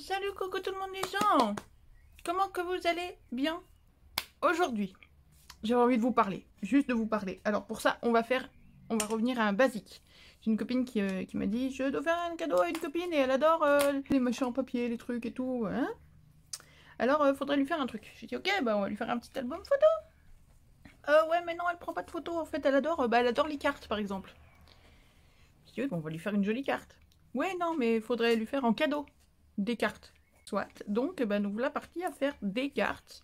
Salut coucou tout le monde les gens. Comment que vous allez bien? Aujourd'hui, j'avais envie de vous parler, juste de vous parler. Alors pour ça, on va revenir à un basique. J'ai une copine qui m'a dit, je dois faire un cadeau à une copine et elle adore les machins en papier, les trucs et tout. Hein, alors faudrait lui faire un truc. J'ai dit ok, bah on va lui faire un petit album photo. Ouais mais non, elle prend pas de photos en fait, elle adore les cartes par exemple. J'ai dit bon, on va lui faire une jolie carte. Ouais non mais faudrait lui faire en cadeau des cartes. Soit. Donc nous voilà partis à faire des cartes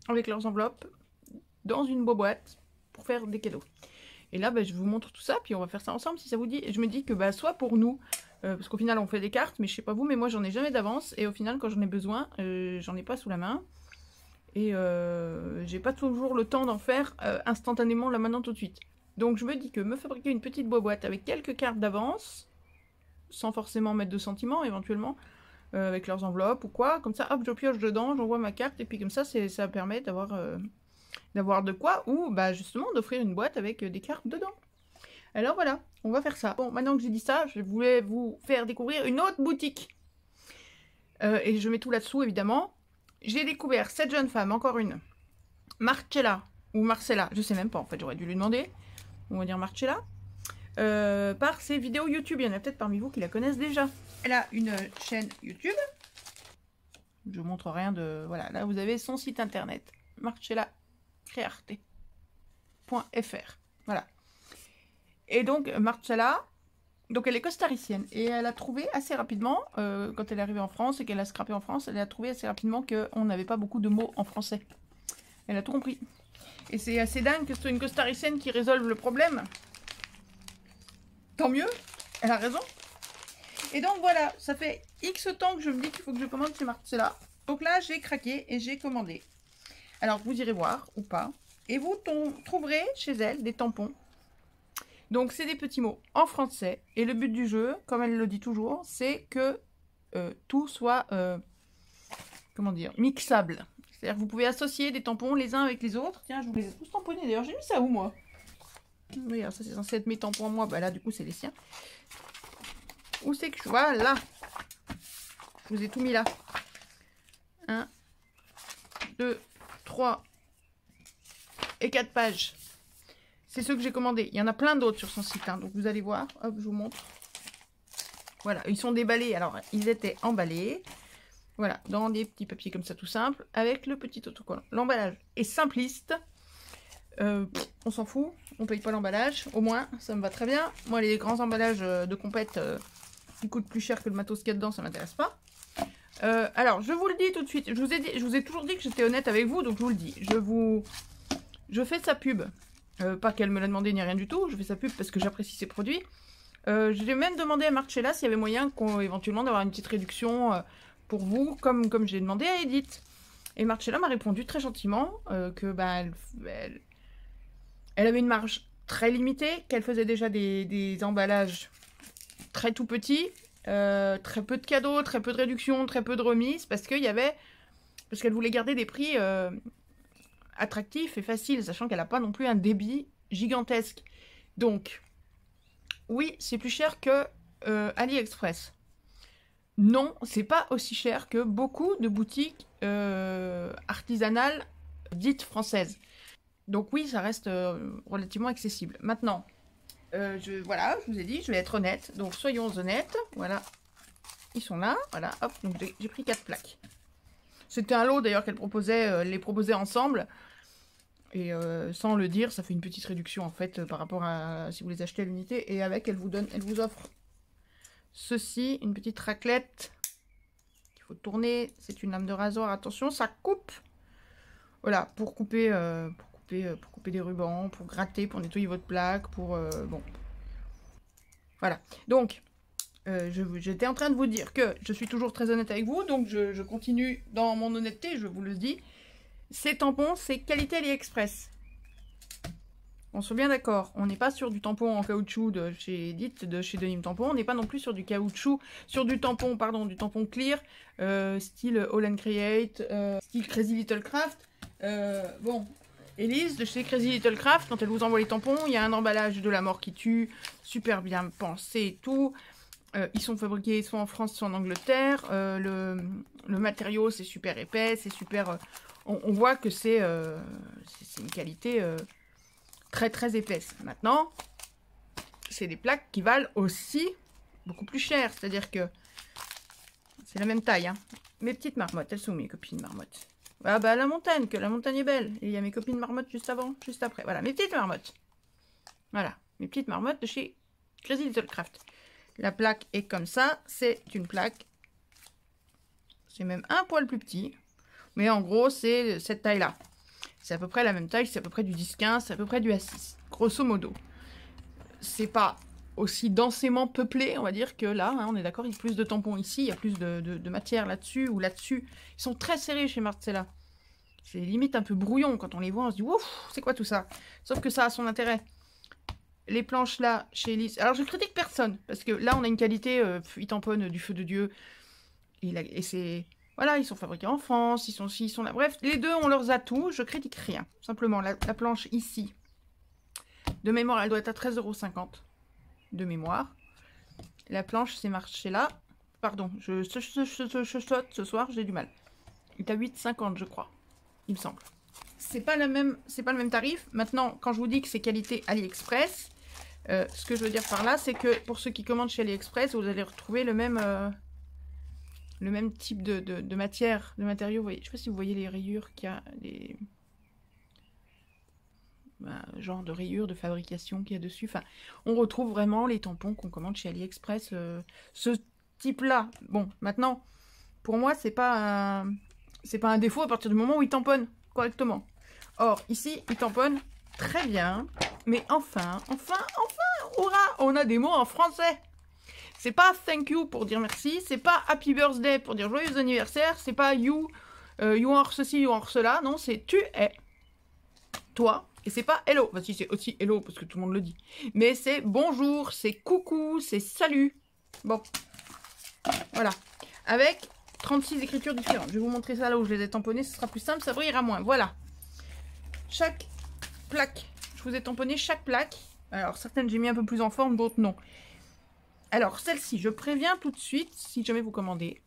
avec leurs enveloppes dans une boîte pour faire des cadeaux. Et là je vous montre tout ça, puis on va faire ça ensemble si ça vous dit. Et je me dis que soit pour nous, parce qu'au final on fait des cartes, mais je sais pas vous, mais moi j'en ai jamais d'avance, et au final quand j'en ai besoin, j'en ai pas sous la main. Et j'ai pas toujours le temps d'en faire instantanément là maintenant tout de suite. Donc je me dis que me fabriquer une petite boîte avec quelques cartes d'avance, sans forcément mettre de sentiments éventuellement, avec leurs enveloppes ou quoi, comme ça hop je pioche dedans, j'envoie ma carte, et puis comme ça ça permet d'avoir de quoi, ou justement d'offrir une boîte avec des cartes dedans. Alors voilà, on va faire ça. Bon, maintenant que j'ai dit ça, je voulais vous faire découvrir une autre boutique. Et je mets tout là-dessous évidemment. J'ai découvert cette jeune femme, encore une, Marcella, ou Marcella, je sais même pas en fait, j'aurais dû lui demander. On va dire Marcella. Par ses vidéos YouTube, il y en a peut-être parmi vous qui la connaissent déjà. Elle a une chaîne YouTube. Je vous montre rien de... Voilà, là vous avez son site internet. marcellacrearte.fr. Voilà. Et donc Marcella, donc elle est costaricienne. Et elle a trouvé assez rapidement, quand elle est arrivée en France et qu'elle a scrappé en France, elle a trouvé assez rapidement qu'on n'avait pas beaucoup de mots en français. Elle a tout compris. Et c'est assez dingue que ce soit une costaricienne qui résolve le problème. Tant mieux, elle a raison. Et donc voilà, ça fait X temps que je me dis qu'il faut que je commande chez Marcella. Donc là, j'ai craqué et j'ai commandé. Alors, vous irez voir ou pas. Et vous trouverez chez elle des tampons. Donc, c'est des petits mots en français. Et le but du jeu, comme elle le dit toujours, c'est que tout soit, comment dire, mixable. C'est-à-dire que vous pouvez associer des tampons les uns avec les autres. Tiens, je vous les ai tous tamponnés. D'ailleurs, j'ai mis ça où, moi? Regarde, ça c'est censé être mes tampons à moi. Là, du coup, c'est les siens. Où c'est que je... Voilà. Je vous ai tout mis là. 1, 2, 3 et 4 pages. C'est ceux que j'ai commandés. Il y en a plein d'autres sur son site. Hein, donc, vous allez voir. Hop, je vous montre. Voilà, ils sont déballés. Alors, ils étaient emballés. Voilà, dans des petits papiers comme ça, tout simple. Avec le petit autocollant. L'emballage est simpliste. On s'en fout. On paye pas l'emballage. Au moins, ça me va très bien. Moi, les grands emballages de compète qui coûtent plus cher que le matos qu'il y a dedans, ça m'intéresse pas. Alors, je vous le dis tout de suite. Je vous ai toujours dit que j'étais honnête avec vous, donc je vous le dis. Je fais sa pub. Pas qu'elle me l'a demandé ni rien du tout. Je fais sa pub parce que j'apprécie ses produits. J'ai même demandé à Marcella s'il y avait moyen éventuellement d'avoir une petite réduction pour vous, comme j'ai demandé à Edith. Et Marcella m'a répondu très gentiment que elle avait une marge très limitée, qu'elle faisait déjà des emballages très tout petits, très peu de cadeaux, très peu de réductions, très peu de remises, parce qu'elle voulait garder des prix attractifs et faciles, sachant qu'elle n'a pas non plus un débit gigantesque. Donc, oui, c'est plus cher que AliExpress. Non, c'est pas aussi cher que beaucoup de boutiques artisanales dites françaises. Donc oui, ça reste relativement accessible. Maintenant, voilà, je vous ai dit, je vais être honnête. Donc soyons honnêtes. Voilà, ils sont là. Voilà, hop, donc j'ai pris 4 plaques. C'était un lot d'ailleurs qu'elle proposait, les proposait ensemble. Et sans le dire, ça fait une petite réduction en fait par rapport à si vous les achetez à l'unité. Et avec, elle vous offre ceci, une petite raclette qu'il faut tourner. C'est une lame de rasoir. Attention, ça coupe. Voilà, pour couper des rubans, pour gratter, pour nettoyer votre plaque, pour... bon. Voilà. Donc, j'étais en train de vous dire que je suis toujours très honnête avec vous, donc je continue dans mon honnêteté, je vous le dis. Ces tampons, c'est qualité AliExpress. On soit bien d'accord, on n'est pas sur du tampon en caoutchouc de chez Edith, de chez Denim Tampon, on n'est pas non plus sur du caoutchouc, sur du tampon clear, style All and Create, style Crazy Little Craft. Bon, Elise de chez Crazy Little Craft, quand elle vous envoie les tampons, il y a un emballage de la mort qui tue, super bien pensé et tout. Ils sont fabriqués soit en France, soit en Angleterre. Le matériau, c'est super épais, c'est super... on voit que c'est une qualité très très épaisse. Maintenant, c'est des plaques qui valent aussi beaucoup plus cher. C'est-à-dire que c'est la même taille. Hein. Mes petites marmottes, elles sont où mes copines marmottes? Ah bah la montagne, que la montagne est belle. Et il y a mes copines marmottes juste avant, juste après. Voilà, mes petites marmottes. Voilà, mes petites marmottes de chez Crazy Little Craft. La plaque est comme ça, c'est une plaque. C'est même un poil plus petit. Mais en gros, c'est cette taille-là. C'est à peu près la même taille, c'est à peu près du 10-15, c'est à peu près du A6. Grosso modo. C'est pas aussi densément peuplé, on va dire, que là. Hein, on est d'accord, il y a plus de tampons ici, il y a plus de matière là-dessus ou là-dessus. Ils sont très serrés chez Marcella. C'est limite un peu brouillon. Quand on les voit, on se dit, ouf, c'est quoi tout ça? Sauf que ça a son intérêt. Les planches là, chez Elise. Alors je critique personne, parce que là on a une qualité, ils tamponnent du feu de Dieu. Et c'est... Voilà, ils sont fabriqués en France, ils sont là. Bref, les deux ont leurs atouts, je critique rien. Simplement, la planche ici, de mémoire, elle doit être à 13,50 € de mémoire. La planche, c'est marché là. Pardon, je saute ce soir, j'ai du mal. Il est à 8,50 je crois, il me semble. C'est pas le même tarif. Maintenant, quand je vous dis que c'est qualité AliExpress, ce que je veux dire par là, c'est que pour ceux qui commandent chez AliExpress, vous allez retrouver le même type de matière, de matériaux. Vous voyez, je sais pas si vous voyez les rayures qu'il y a, les genre de rayures de fabrication qu'il y a dessus. Enfin, on retrouve vraiment les tampons qu'on commande chez AliExpress, ce type-là. Bon, maintenant, pour moi, c'est pas un défaut à partir du moment où il tamponne correctement. Or, ici, il tamponne très bien. Mais enfin, hurrah, on a des mots en français. C'est pas thank you pour dire merci, c'est pas happy birthday pour dire joyeux anniversaire, c'est pas you are ceci, you are cela, non, c'est tu es, toi, et c'est pas hello, enfin si c'est aussi hello parce que tout le monde le dit, mais c'est bonjour, c'est coucou, c'est salut, bon, voilà, avec 36 écritures différentes. Je vais vous montrer ça là où je les ai tamponnées, ce sera plus simple, ça brillera moins, voilà. Chaque plaque, je vous ai tamponné chaque plaque, alors certaines j'ai mis un peu plus en forme, d'autres non. Alors, celle-ci, je préviens tout de suite, si jamais vous commandez,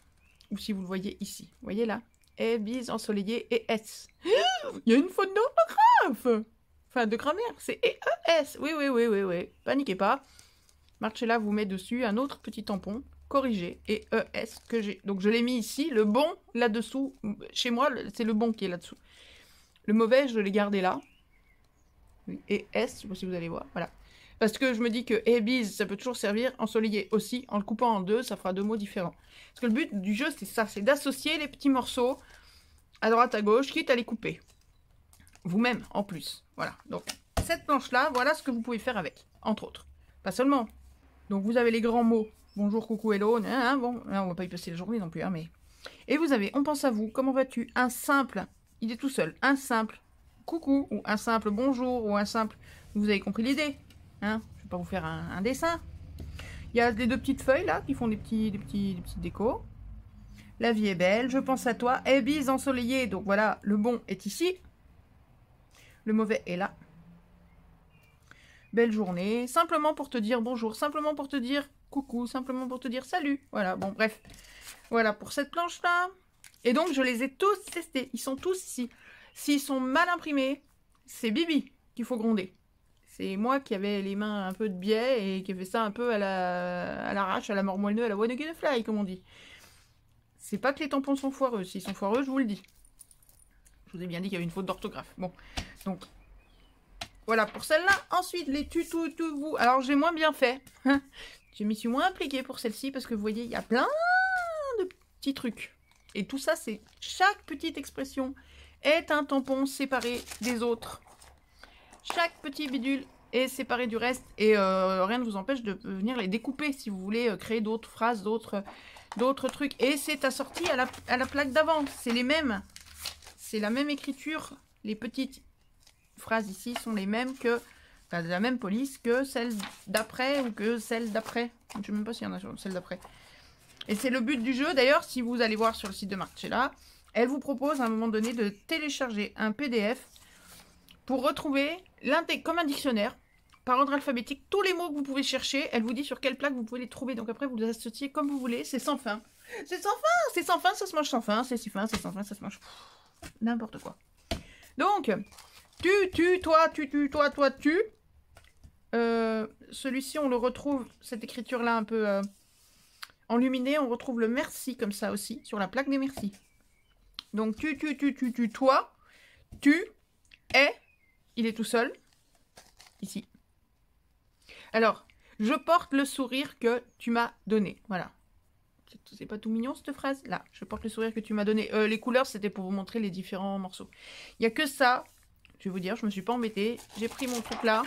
ou si vous le voyez ici. Vous voyez là? E, bis, ensoleillé et S. Il y a une faute d'orthographe. Enfin, de grammaire, c'est E-E-S. Oui. Paniquez pas. Marcella vous met dessus un autre petit tampon, corrigé, et E-S que j'ai. Donc, je l'ai mis ici. Le bon, là-dessous. Chez moi, c'est le bon qui est là-dessous. Le mauvais, je l'ai gardé là. Et S, je sais pas si vous allez voir. Voilà. Parce que je me dis que bise, ça peut toujours servir, ensoleillé aussi, en le coupant en deux, ça fera deux mots différents. Parce que le but du jeu, c'est ça, c'est d'associer les petits morceaux à droite, à gauche, quitte à les couper. Vous-même, en plus. Voilà. Donc, cette planche-là, voilà ce que vous pouvez faire avec, entre autres. Pas seulement. Donc, vous avez les grands mots. Bonjour, coucou, hello. Hein, bon, là, on va pas y passer la journée non plus, hein, mais... Et vous avez, on pense à vous, comment vas-tu? Un simple, il est tout seul, un simple coucou, ou un simple bonjour, ou un simple... Vous avez compris l'idée? Hein, je vais pas vous faire un dessin. Il y a les deux petites feuilles là qui font des petites décos. La vie est belle, je pense à toi. Et bise ensoleillée, donc voilà, le bon est ici. Le mauvais est là. Belle journée, simplement pour te dire bonjour, simplement pour te dire coucou, simplement pour te dire salut. Voilà, bon bref. Voilà pour cette planche là. Et donc je les ai tous testés, ils sont tous ici. S'ils sont mal imprimés, c'est Bibi qu'il faut gronder. C'est moi qui avais les mains un peu de biais et qui ai fait ça un peu à l'arrache, à la mormoineux, à la one again fly, comme on dit. C'est pas que les tampons sont foireux. S'ils sont foireux, je vous le dis. Je vous ai bien dit qu'il y avait une faute d'orthographe. Bon, donc, voilà pour celle-là. Ensuite, les vous. Alors, j'ai moins bien fait. Je m'y suis moins impliquée pour celle-ci parce que vous voyez, il y a plein de petits trucs. Et tout ça, c'est chaque petite expression est un tampon séparé des autres. Chaque petit bidule est séparé du reste et rien ne vous empêche de venir les découper si vous voulez créer d'autres phrases, d'autres trucs. Et c'est assorti à la plaque d'avant. C'est les mêmes. C'est la même écriture. Les petites phrases ici sont les mêmes que... Enfin, de la même police que celle d'après ou que celle d'après. Je ne sais même pas s'il y en a sur celle d'après. Et c'est le but du jeu. D'ailleurs, si vous allez voir sur le site de Marcella, elle vous propose à un moment donné de télécharger un PDF pour retrouver comme un dictionnaire, par ordre alphabétique, tous les mots que vous pouvez chercher. Elle vous dit sur quelle plaque vous pouvez les trouver. Donc après, vous les associez comme vous voulez. C'est sans fin. C'est sans fin, c'est sans fin, ça se mange sans fin. C'est si fin, c'est sans fin, ça se mange n'importe quoi. Donc, toi, tu. Celui-ci, on le retrouve, cette écriture-là un peu enluminée. On retrouve le merci comme ça aussi, sur la plaque des merci. Donc, toi, tu, es, il est tout seul, ici. Alors, je porte le sourire que tu m'as donné. Voilà. C'est pas tout mignon cette phrase? Là, je porte le sourire que tu m'as donné. Les couleurs, c'était pour vous montrer les différents morceaux. Il n'y a que ça. Je vais vous dire, je me suis pas embêtée. J'ai pris mon truc là.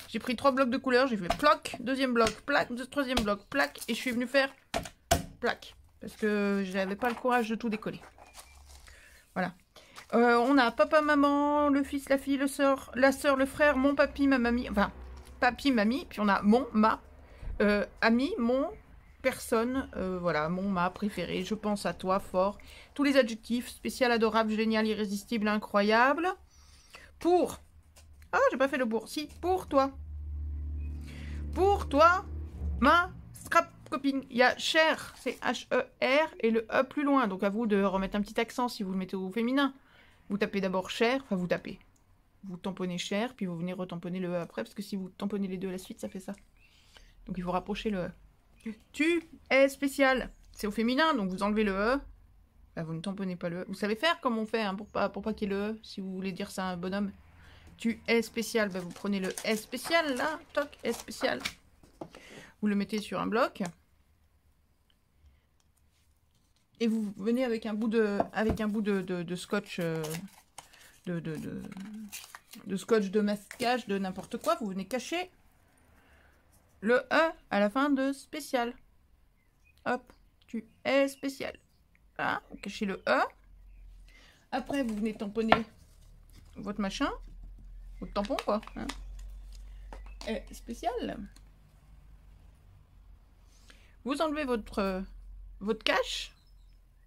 J'ai pris 3 blocs de couleurs. J'ai fait plaque, deuxième bloc, plaque, troisième bloc, plaque. Et je suis venue faire plaque. Parce que j'avais pas le courage de tout décoller. Voilà. On a papa, maman, le fils, la fille, la soeur, le frère, mon papy, ma mamie. Enfin, papy, mamie. Puis on a mon, ma, ami, mon, personne. Voilà, mon, ma, préféré. Je pense à toi, fort. Tous les adjectifs. Spécial, adorable, génial, irrésistible, incroyable. Pour. Ah, j'ai pas fait le pour. Si, pour toi. Pour toi, ma scrap copine. Il y a cher, c'est H-E-R et le E plus loin. Donc à vous de remettre un petit accent si vous le mettez au féminin. Vous tapez d'abord cher, enfin vous tapez. Vous tamponnez cher, puis vous venez retamponner le E après, parce que si vous tamponnez les deux à la suite, ça fait ça. Donc il faut rapprocher le E. Tu es spécial. C'est au féminin, donc vous enlevez le E. Bah, vous ne tamponnez pas le E. Vous savez faire comme on fait, hein, pour pas qu'il y ait le E, si vous voulez dire ça à un bonhomme. Tu es spécial, bah, vous prenez le S spécial, là, toc, S spécial. Vous le mettez sur un bloc. Et vous venez avec un bout de scotch, de scotch de masquage, de n'importe quoi. Vous venez cacher le E à la fin de spécial. Hop, tu es spécial. Voilà, vous cachez le E. Après, vous venez tamponner votre machin. Votre tampon, quoi. Hein. Et spécial. Vous enlevez votre cache.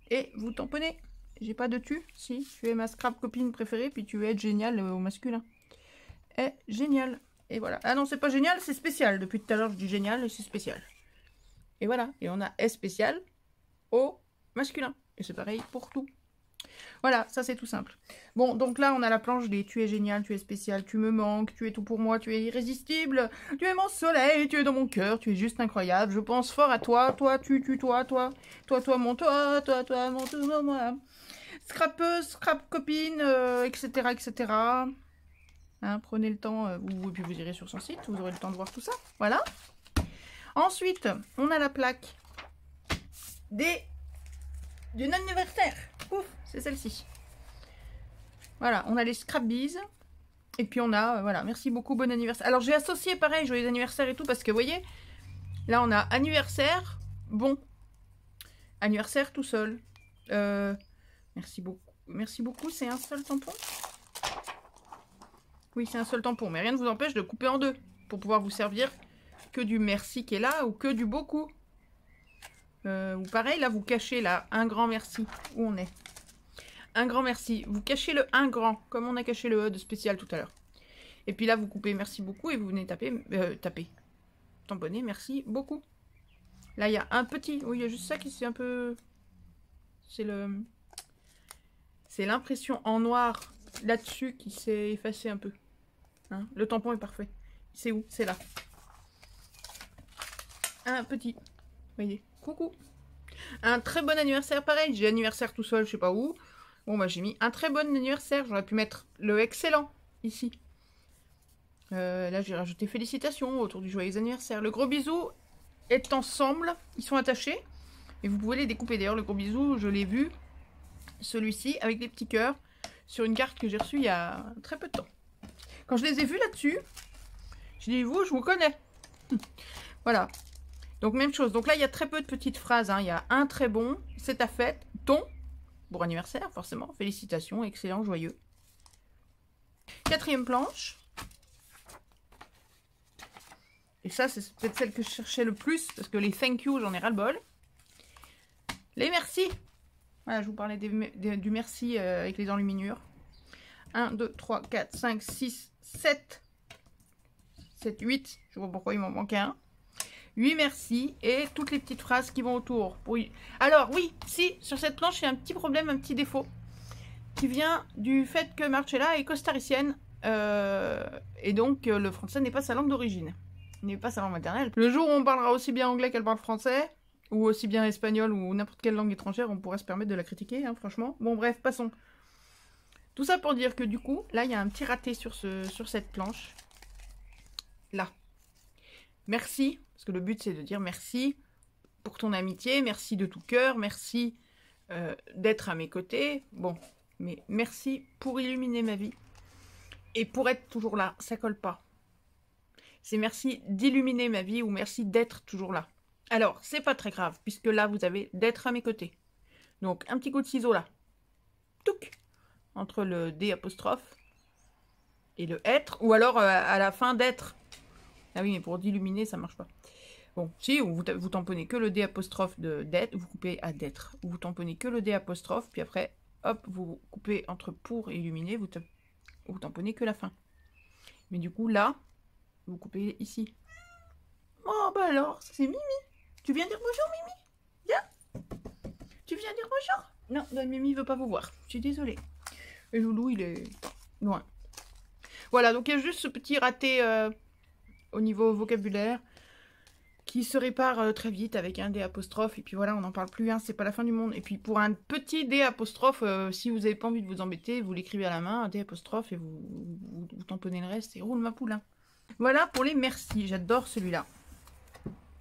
Et vous tamponnez. J'ai pas de tu. Si, tu es ma scrap copine préférée. Puis tu es génial au masculin. Et génial. Et voilà. Ah non, c'est pas génial, c'est spécial. Depuis tout à l'heure, je dis génial et c'est spécial. Et voilà. Et on a S spécial au masculin. Et c'est pareil pour tout. Voilà, ça c'est tout simple. Bon, donc là on a la planche des tu es génial, tu es spécial, tu me manques, tu es tout pour moi, tu es irrésistible, tu es mon soleil, tu es dans mon cœur, tu es juste incroyable, je pense fort à toi, toi, mon tout, moi. Scrapeuse, scrap copine, etc. etc. Hein, prenez le temps, et puis vous irez sur son site, vous aurez le temps de voir tout ça. Voilà. Ensuite, on a la plaque d'une anniversaire. Ouf, c'est celle-ci. Voilà, on a les scrap bees. Et puis on a, voilà, merci beaucoup, bon anniversaire. Alors j'ai associé pareil, joyeux anniversaire et tout, parce que vous voyez, là on a anniversaire, bon. Anniversaire tout seul. Merci beaucoup, c'est un seul tampon? Oui, c'est un seul tampon, mais rien ne vous empêche de couper en deux, pour pouvoir vous servir que du merci qui est là, ou que du beaucoup. Ou pareil, là, vous cachez là, un grand merci. Où on est? Un grand merci. Vous cachez le un grand, comme on a caché le E de spécial tout à l'heure. Et puis là, vous coupez merci beaucoup et vous venez taper. Tamponner, merci beaucoup. Là, il y a un petit. Oui, il y a juste ça qui c'est un peu... C'est l'impression en noir là-dessus qui s'est effacé un peu. Hein, le tampon est parfait. C'est où? C'est là. Un petit. Vous voyez? Coucou. Un très bon anniversaire, pareil. J'ai anniversaire tout seul, je sais pas où. Bon, bah j'ai mis un très bon anniversaire. J'aurais pu mettre le excellent ici. Là, j'ai rajouté félicitations autour du joyeux anniversaire. Le gros bisou est ensemble. Ils sont attachés. Et vous pouvez les découper. D'ailleurs, le gros bisou, je l'ai vu. Celui-ci, avec des petits cœurs. Sur une carte que j'ai reçue il y a très peu de temps. Quand je les ai vus là-dessus, j'ai dit, je vous connais. Voilà. Donc, même chose. Donc là, il y a très peu de petites phrases. Hein. Il y a un très bon, c'est ta fête, ton, bon anniversaire, forcément. Félicitations, excellent, joyeux. 4e planche. Et ça, c'est peut-être celle que je cherchais le plus, parce que les thank you, j'en ai ras-le-bol. Les merci. Voilà, je vous parlais du merci avec les enluminures. 1, 2, 3, 4, 5, 6, 7. 7, 8. Je vois pourquoi il m'en manquait un. 8 merci. Et toutes les petites phrases qui vont autour. Alors oui, si, sur cette planche, il y a un petit problème, un petit défaut. Qui vient du fait que Marcella est costaricienne. Et donc, le français n'est pas sa langue d'origine. N'est pas sa langue maternelle. Le jour où on parlera aussi bien anglais qu'elle parle français, ou aussi bien espagnol, ou n'importe quelle langue étrangère, on pourrait se permettre de la critiquer, hein, franchement. Bon, bref, passons. Tout ça pour dire que du coup, là, il y a un petit raté sur cette planche. Là. Merci, parce que le but, c'est de dire merci pour ton amitié, merci de tout cœur, merci d'être à mes côtés. Bon, mais merci pour illuminer ma vie. Et pour être toujours là, ça colle pas. C'est merci d'illuminer ma vie ou merci d'être toujours là. Alors, c'est pas très grave, puisque là, vous avez d'être à mes côtés. Donc, un petit coup de ciseau là. Touc! Entre le D apostrophe et le être. Ou alors, à la fin d'être. Ah oui, mais pour d'illuminer, ça marche pas. Bon, si, vous tamponnez que le D apostrophe de d'être, vous coupez à d'être. Vous tamponnez que le D apostrophe, puis après, hop, vous coupez entre pour et illuminer, vous tamponnez que la fin. Mais du coup, là, vous coupez ici. Oh, bah alors, c'est Mimi. Tu viens dire bonjour, Mimi? Viens. Tu viens dire bonjour? Non, bah, Mimi veut pas vous voir. Je suis désolée. Et Loulou, il est loin. Voilà, donc il y a juste ce petit raté au niveau vocabulaire qui se répare très vite avec un D apostrophe. Et puis voilà, on n'en parle plus, hein, c'est pas la fin du monde. Et puis pour un petit D apostrophe, si vous n'avez pas envie de vous embêter, vous l'écrivez à la main, un D apostrophe, et vous tamponnez le reste et roule ma poule. Hein. Voilà pour les merci, j'adore celui-là.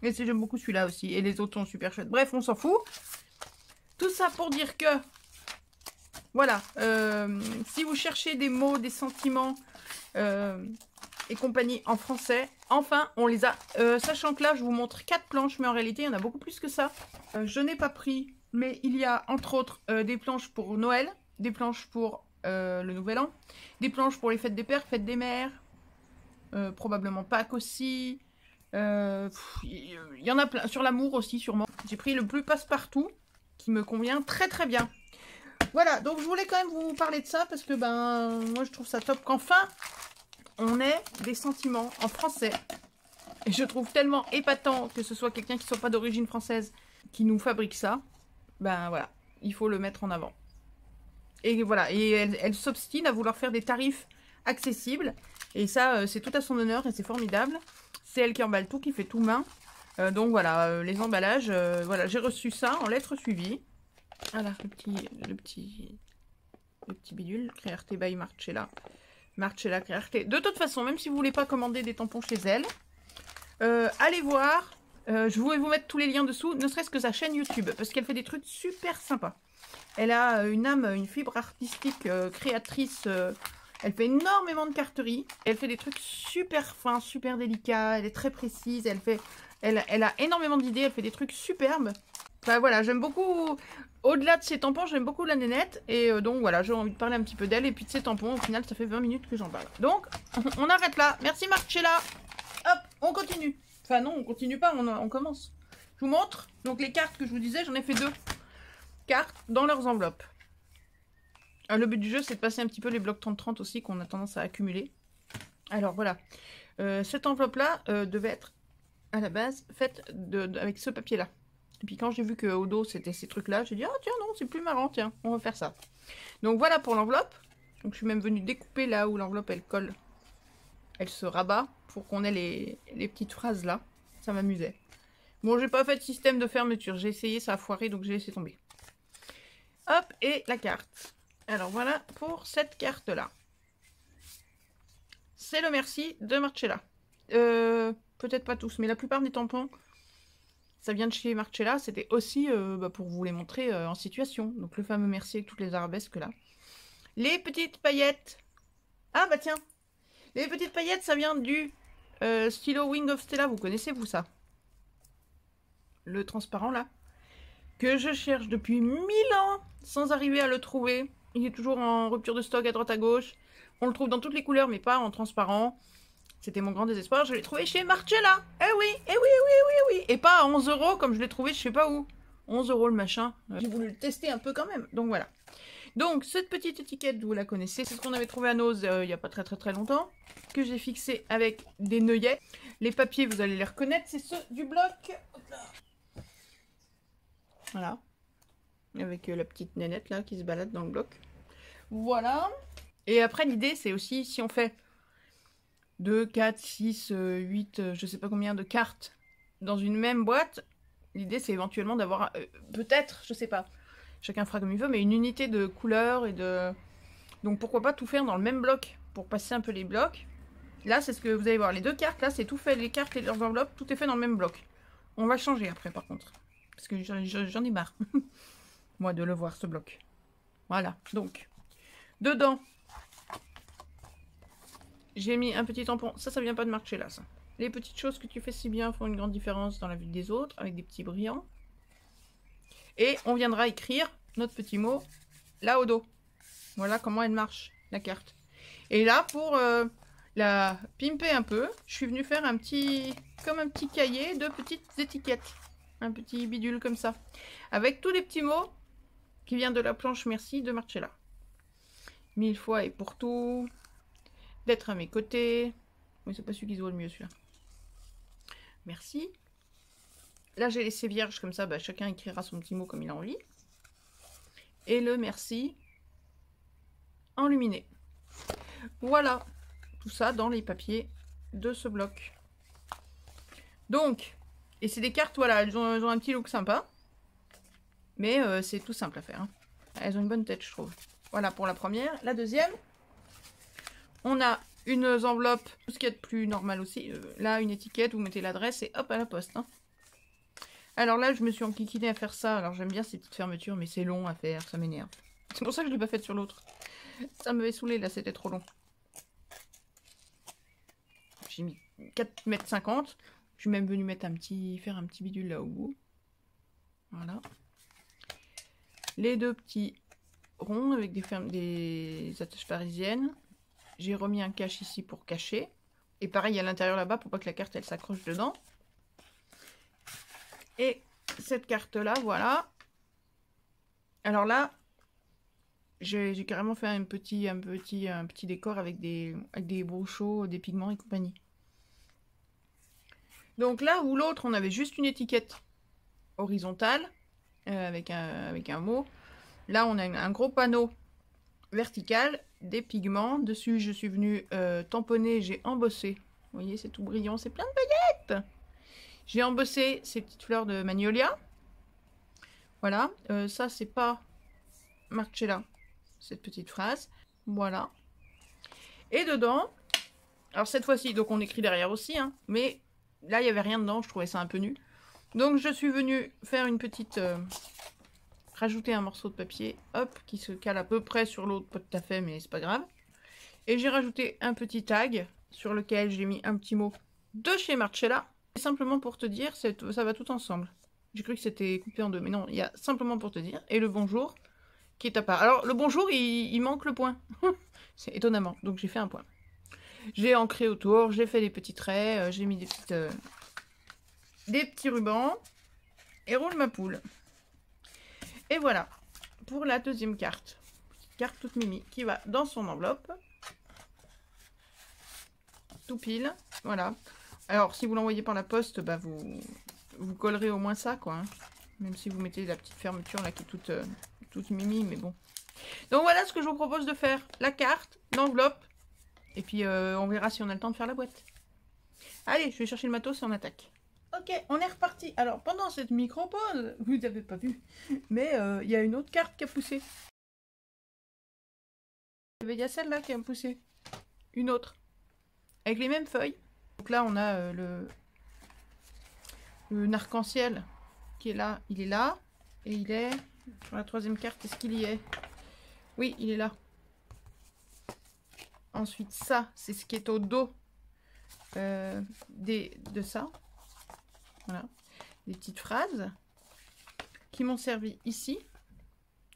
Et j'aime beaucoup celui-là aussi. Et les autres sont super chouettes. Bref, on s'en fout. Tout ça pour dire que, voilà, si vous cherchez des mots, des sentiments et compagnie en français, enfin, on les a. Sachant que là, je vous montre 4 planches, mais en réalité, il y en a beaucoup plus que ça. Je n'ai pas pris, mais il y a, entre autres, des planches pour Noël, des planches pour le Nouvel An, des planches pour les fêtes des pères, fêtes des mères, probablement Pâques aussi. Il y en a plein. Sur l'amour aussi, sûrement. J'ai pris le plus passe-partout, qui me convient très très bien. Voilà, donc je voulais quand même vous parler de ça, parce que ben moi je trouve ça top qu'enfin on ait des sentiments en français. Et je trouve tellement épatant que ce soit quelqu'un qui ne soit pas d'origine française qui nous fabrique ça. Ben voilà, il faut le mettre en avant. Et voilà, et elle s'obstine à vouloir faire des tarifs accessibles. Et ça, c'est tout à son honneur et c'est formidable. C'est elle qui emballe tout, qui fait tout main. Donc voilà, les emballages, voilà, j'ai reçu ça en lettres suivies. Voilà, le petit bidule, Créarté by Marcella. Marcella Créarté. De toute façon, même si vous voulez pas commander des tampons chez elle, allez voir. Je vais vous mettre tous les liens dessous, ne serait-ce que sa chaîne YouTube, parce qu'elle fait des trucs super sympas. Elle a une âme, une fibre artistique, créatrice. Elle fait énormément de carterie. Elle fait des trucs super fins, super délicats. Elle est très précise. Elle a énormément d'idées. Elle fait des trucs superbes. Enfin voilà, j'aime beaucoup. Au-delà de ces tampons, j'aime beaucoup la nénette. Et donc voilà, j'ai envie de parler un petit peu d'elle. Et puis de ces tampons, au final, ça fait 20 minutes que j'en parle. Donc, on arrête là. Merci Marcella. Hop, on continue. Enfin non, on continue pas, on commence. Je vous montre. Donc les cartes que je vous disais, j'en ai fait 2 cartes dans leurs enveloppes. Le but du jeu, c'est de passer un petit peu les blocs 30-30 aussi, qu'on a tendance à accumuler. Alors voilà. Cette enveloppe-là devait être, à la base, faite avec ce papier-là. Et puis quand j'ai vu qu'au dos, c'était ces trucs-là, j'ai dit, ah tiens, non, c'est plus marrant, tiens, on va faire ça. Donc voilà pour l'enveloppe. Donc je suis même venue découper là où l'enveloppe, elle colle. Elle se rabat pour qu'on ait les petites phrases là. Ça m'amusait. Bon, j'ai pas fait de système de fermeture. J'ai essayé, ça a foiré, donc j'ai laissé tomber. Hop, et la carte. Alors voilà pour cette carte-là. C'est le merci de Marcella. Peut-être pas tous, mais la plupart des tampons, ça vient de chez Marcella. C'était aussi pour vous les montrer en situation. Donc le fameux merci avec toutes les arabesques là. Les petites paillettes. Ah bah tiens. Les petites paillettes, ça vient du stylo Wing of Stella. Vous connaissez, vous, ça? Le transparent là. Que je cherche depuis 1000 ans sans arriver à le trouver. Il est toujours en rupture de stock à droite à gauche. On le trouve dans toutes les couleurs, mais pas en transparent. C'était mon grand désespoir. Je l'ai trouvé chez Marcella. Eh oui, eh oui, oui, oui, oui. Et pas à 11 € comme je l'ai trouvé je sais pas où. 11 € le machin. J'ai voulu le tester un peu quand même. Donc voilà. Donc, cette petite étiquette, vous la connaissez, c'est ce qu'on avait trouvé à Nose il n'y a pas très longtemps, que j'ai fixé avec des œillets. Les papiers, vous allez les reconnaître, c'est ceux du bloc. Voilà. Avec la petite nénette là qui se balade dans le bloc. Voilà. Et après, l'idée, c'est aussi, si on fait 2, 4, 6, 8, je sais pas combien de cartes dans une même boîte, l'idée, c'est éventuellement d'avoir, peut-être, je sais pas, chacun fera comme il veut, mais une unité de couleurs et de... Donc pourquoi pas tout faire dans le même bloc pour passer un peu les blocs. Là, c'est ce que vous allez voir. Les deux cartes, là, c'est tout fait. Les cartes et leurs enveloppes, tout est fait dans le même bloc. On va changer après, par contre. Parce que j'en ai marre. Moi, de le voir, ce bloc. Voilà. Donc, dedans, j'ai mis un petit tampon. Ça vient pas de marcher là, ça. Les petites choses que tu fais si bien font une grande différence dans la vie des autres, avec des petits brillants. Et on viendra écrire notre petit mot là au dos. Voilà comment elle marche, la carte. Et là, pour la pimper un peu, je suis venue faire comme un petit cahier de petites étiquettes. Un petit bidule comme ça. Avec tous les petits mots qui viennent de la planche Merci de Marcella. 1000 fois et pour tout. D'être à mes côtés. Oui, c'est pas celui qui se voit le mieux, celui-là. Merci. Là, j'ai laissé vierge comme ça, chacun écrira son petit mot comme il a envie. Et le merci enluminé. Voilà. Tout ça dans les papiers de ce bloc. Donc, et c'est des cartes, voilà, elles ont un petit look sympa. Mais c'est tout simple à faire. Hein. Elles ont une bonne tête, je trouve. Voilà pour la première. La deuxième, on a une enveloppe, tout ce qu'il y a de plus normal aussi. Là, une étiquette, vous mettez l'adresse et hop, à la poste. Hein. Alors là, je me suis enquiquinée à faire ça. Alors j'aime bien ces petites fermetures, mais c'est long à faire, ça m'énerve. C'est pour ça que je ne l'ai pas faite sur l'autre. Ça m'avait saoulé, là, c'était trop long. J'ai mis 4,50 m. Je suis même venue mettre faire un petit bidule là au bout. Voilà. Les deux petits ronds avec des attaches parisiennes. J'ai remis un cache ici pour cacher. Et pareil à l'intérieur là-bas pour pas que la carte elle s'accroche dedans. Et cette carte là, voilà. Alors là, j'ai carrément fait un petit décor avec des brochaux, des pigments et compagnie. Donc là où l'autre, on avait juste une étiquette horizontale avec un mot. Là, on a un gros panneau vertical, des pigments. Dessus, je suis venue tamponner, j'ai embossé. Vous voyez, c'est tout brillant, c'est plein de paillettes. J'ai embossé ces petites fleurs de magnolia. Voilà, ça, c'est pas Marcella, cette petite phrase. Voilà. Et dedans, alors cette fois-ci, donc on écrit derrière aussi, hein, mais là, il n'y avait rien dedans, je trouvais ça un peu nul. Donc, je suis venue faire une petite... rajouter un morceau de papier, hop, qui se cale à peu près sur l'autre, pas tout à fait, mais c'est pas grave. Et j'ai rajouté un petit tag sur lequel j'ai mis un petit mot de chez Marcella. Simplement pour te dire, ça va tout ensemble. J'ai cru que c'était coupé en deux, mais non, il y a simplement pour te dire. Et le bonjour qui est à part. Alors, le bonjour, il manque le point. C'est étonnamment, donc j'ai fait un point. J'ai ancré autour, j'ai fait des petits traits, j'ai mis des petits rubans. Et roule ma poule. Et voilà, pour la deuxième carte. Petite carte toute mimi qui va dans son enveloppe. Tout pile, voilà. Alors, si vous l'envoyez par la poste, vous collerez au moins ça, quoi. Hein. Même si vous mettez la petite fermeture là qui est toute mimi, mais bon. Donc voilà ce que je vous propose de faire. La carte, l'enveloppe, et puis on verra si on a le temps de faire la boîte. Allez, je vais chercher le matos et on attaque. Ok, on est reparti. Alors, pendant cette micro-pause, vous n'avez pas vu, mais il y a une autre carte qui a poussé. Il y a celle-là qui a poussé. Une autre. Avec les mêmes feuilles. Donc là, on a le arc-en-ciel qui est là. Il est là. Et il est... Sur la troisième carte, est-ce qu'il y est? Oui, il est là. Ensuite, ça, c'est ce qui est au dos de ça. Voilà. Des petites phrases qui m'ont servi ici.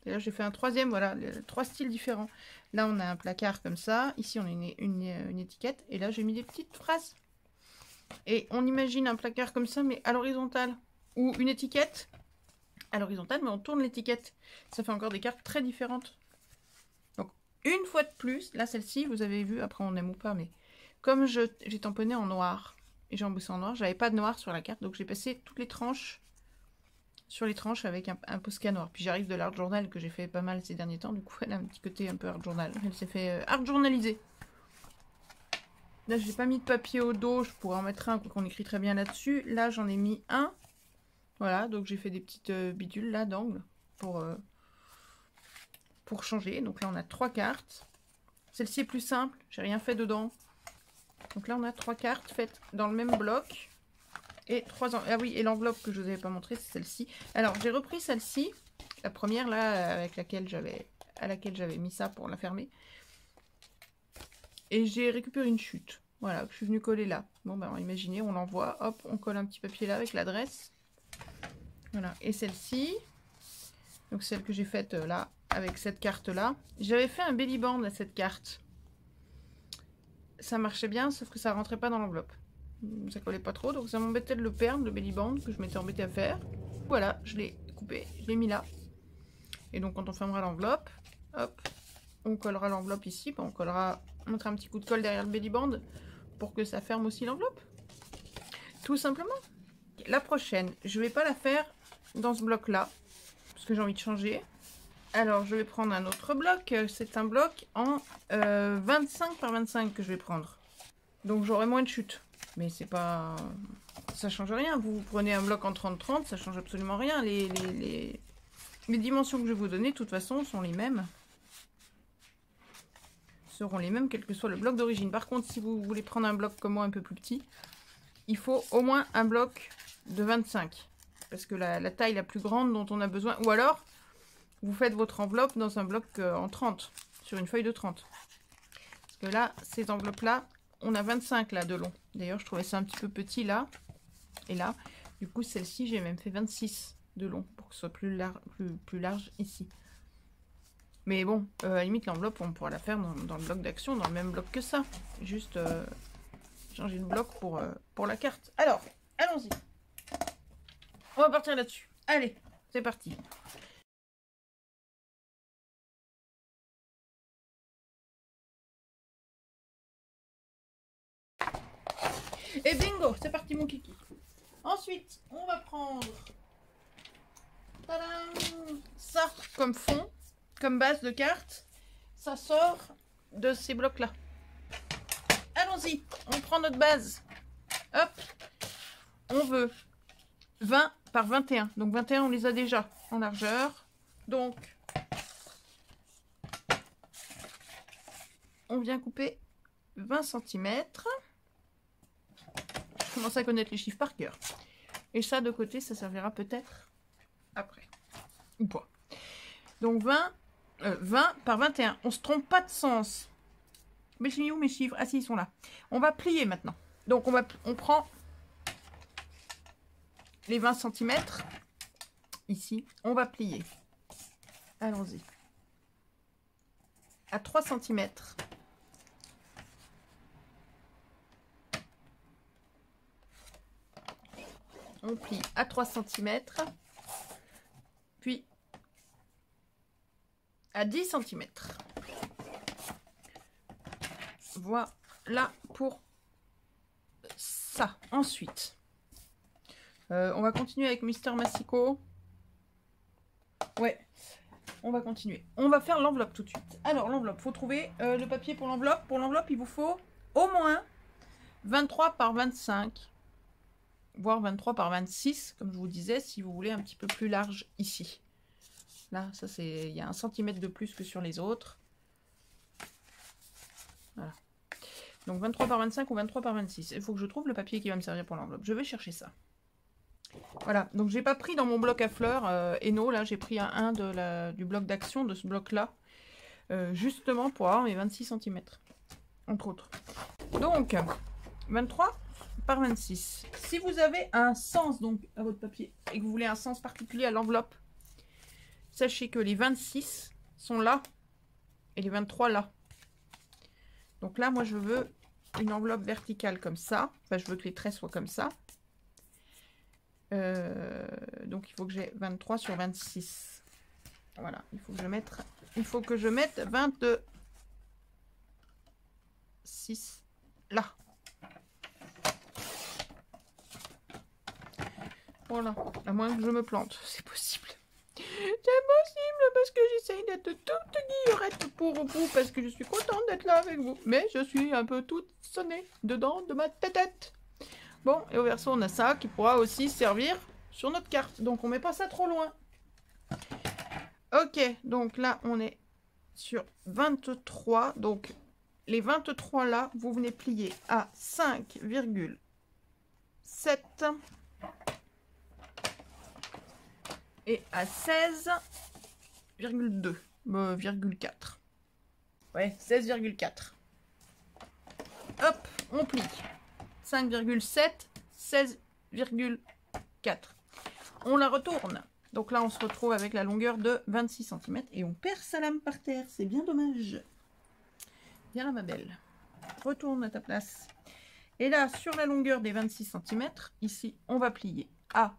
Et là, j'ai fait un troisième, voilà, trois styles différents. Là, on a un placard comme ça. Ici, on a une étiquette. Et là, j'ai mis des petites phrases. Et on imagine un placard comme ça, mais à l'horizontale. Ou une étiquette à l'horizontale, mais on tourne l'étiquette. Ça fait encore des cartes très différentes. une fois de plus, là celle-ci, vous avez vu, après on aime ou pas, mais comme j'ai tamponné en noir et j'ai embossé en noir, j'avais pas de noir sur la carte, donc j'ai passé toutes les tranches sur les tranches avec un Posca noir. Puis j'arrive de l'art journal que j'ai fait pas mal ces derniers temps, du coup elle a un petit côté un peu art journal. Elle s'est fait art journalisée. Là j'ai pas mis de papier au dos, je pourrais en mettre un, qu'on écrit très bien là-dessus. Là j'en ai mis un. Voilà, donc j'ai fait des petites bidules là d'angle pour changer. Donc là on a 3 cartes. Celle-ci est plus simple, j'ai rien fait dedans. Donc là on a 3 cartes faites dans le même bloc. Et 3 ans. Ah oui, et l'enveloppe que je vous avais pas montré, c'est celle-ci. Alors j'ai repris celle-ci, la première là, avec laquelle j'avais mis ça pour la fermer. Et j'ai récupéré une chute. Voilà, que je suis venue coller là. Bon ben imaginez, on l'envoie, hop, on colle un petit papier là avec l'adresse. Voilà, et celle-ci, donc celle que j'ai faite là, avec cette carte là. J'avais fait un belly band à cette carte. Ça marchait bien, sauf que ça rentrait pas dans l'enveloppe. Ça collait pas trop, donc ça m'embêtait de le perdre, le belly band, que je m'étais embêtée à faire. Voilà, je l'ai coupé, je l'ai mis là. Et donc quand on fermera l'enveloppe, hop, on collera l'enveloppe ici, on collera, on mettra un petit coup de colle derrière le belly band pour que ça ferme aussi l'enveloppe. Tout simplement. La prochaine, je vais pas la faire dans ce bloc là, parce que j'ai envie de changer. Alors je vais prendre un autre bloc, c'est un bloc en 25 par 25 que je vais prendre. Donc j'aurai moins de chutes. Mais c'est pas... ça change rien. Vous prenez un bloc en 30-30, ça change absolument rien. Les dimensions que je vais vous donner, de toute façon, sont les mêmes. Seront les mêmes, quel que soit le bloc d'origine. Par contre, si vous voulez prendre un bloc comme moi un peu plus petit, il faut au moins un bloc de 25. Parce que la taille la plus grande dont on a besoin... Ou alors, vous faites votre enveloppe dans un bloc en 30, sur une feuille de 30. Parce que là, ces enveloppes-là, on a 25 là de long. D'ailleurs, je trouvais ça un petit peu petit là. Et là, du coup, celle-ci, j'ai même fait 26 de long pour que ce soit plus large ici. Mais bon, à la limite, l'enveloppe, on pourra la faire dans le bloc d'action, dans le même bloc que ça. Juste changer de bloc pour la carte. Alors, allons-y. On va partir là-dessus. Allez, c'est parti. Et bingo, c'est parti mon kiki. Ensuite, on va prendre ça comme fond, comme base de carte. Ça sort de ces blocs-là. Allons-y, on prend notre base. Hop, on veut 20 par 21. Donc 21, on les a déjà en largeur. Donc, on vient couper 20 cm. Je commence à connaître les chiffres par cœur. Et ça, de côté, ça servira peut-être après. Ou pas. Donc 20 par 21. On se trompe pas de sens. Mais c'est où mes chiffres? Ah si, ils sont là. On va plier maintenant. Donc on prend les 20 cm. Ici, on va plier. Allons-y. À 3 cm. On plie à 3 cm. Puis à 10 cm. Voilà pour ça. Ensuite, on va continuer avec Mister Massico. Ouais, on va continuer. On va faire l'enveloppe tout de suite. Alors, l'enveloppe, faut trouver le papier pour l'enveloppe. Pour l'enveloppe, il vous faut au moins 23 par 25, voire 23 par 26, comme je vous disais, si vous voulez un petit peu plus large ici. Là, ça c'est, il y a 1 cm de plus que sur les autres. Voilà. Donc 23 par 25 ou 23 par 26. Il faut que je trouve le papier qui va me servir pour l'enveloppe. Je vais chercher ça. Voilà, donc j'ai pas pris dans mon bloc à fleurs Eno, là j'ai pris un du bloc d'action, de ce bloc là, justement pour avoir mes 26 cm, entre autres. Donc 23 par 26. Si vous avez un sens donc à votre papier et que vous voulez un sens particulier à l'enveloppe, sachez que les 26 sont là et les 23 là. Donc là moi je veux une enveloppe verticale comme ça, enfin je veux que les traits soient comme ça. Donc il faut que j'ai 23 sur 26. Voilà, il faut que je mette 22. 6 là. Voilà, à moins que je me plante, c'est possible. C'est possible parce que j'essaye d'être toute guillerette pour vous, parce que je suis contente d'être là avec vous. Mais je suis un peu toute sonnée dedans de ma tête. Bon, et au verso, on a ça qui pourra aussi servir sur notre carte. Donc, on met pas ça trop loin. Ok, donc là, on est sur 23. Donc, les 23 là, vous venez plier à 5,7 et à 16,2, 4. Ouais, 16,4. Hop, on plie. 5,7, 16,4. On la retourne. Donc là, on se retrouve avec la longueur de 26 cm. Et on perd sa lame par terre. C'est bien dommage. Viens là, ma belle. Retourne à ta place. Et là, sur la longueur des 26 cm, ici, on va plier à...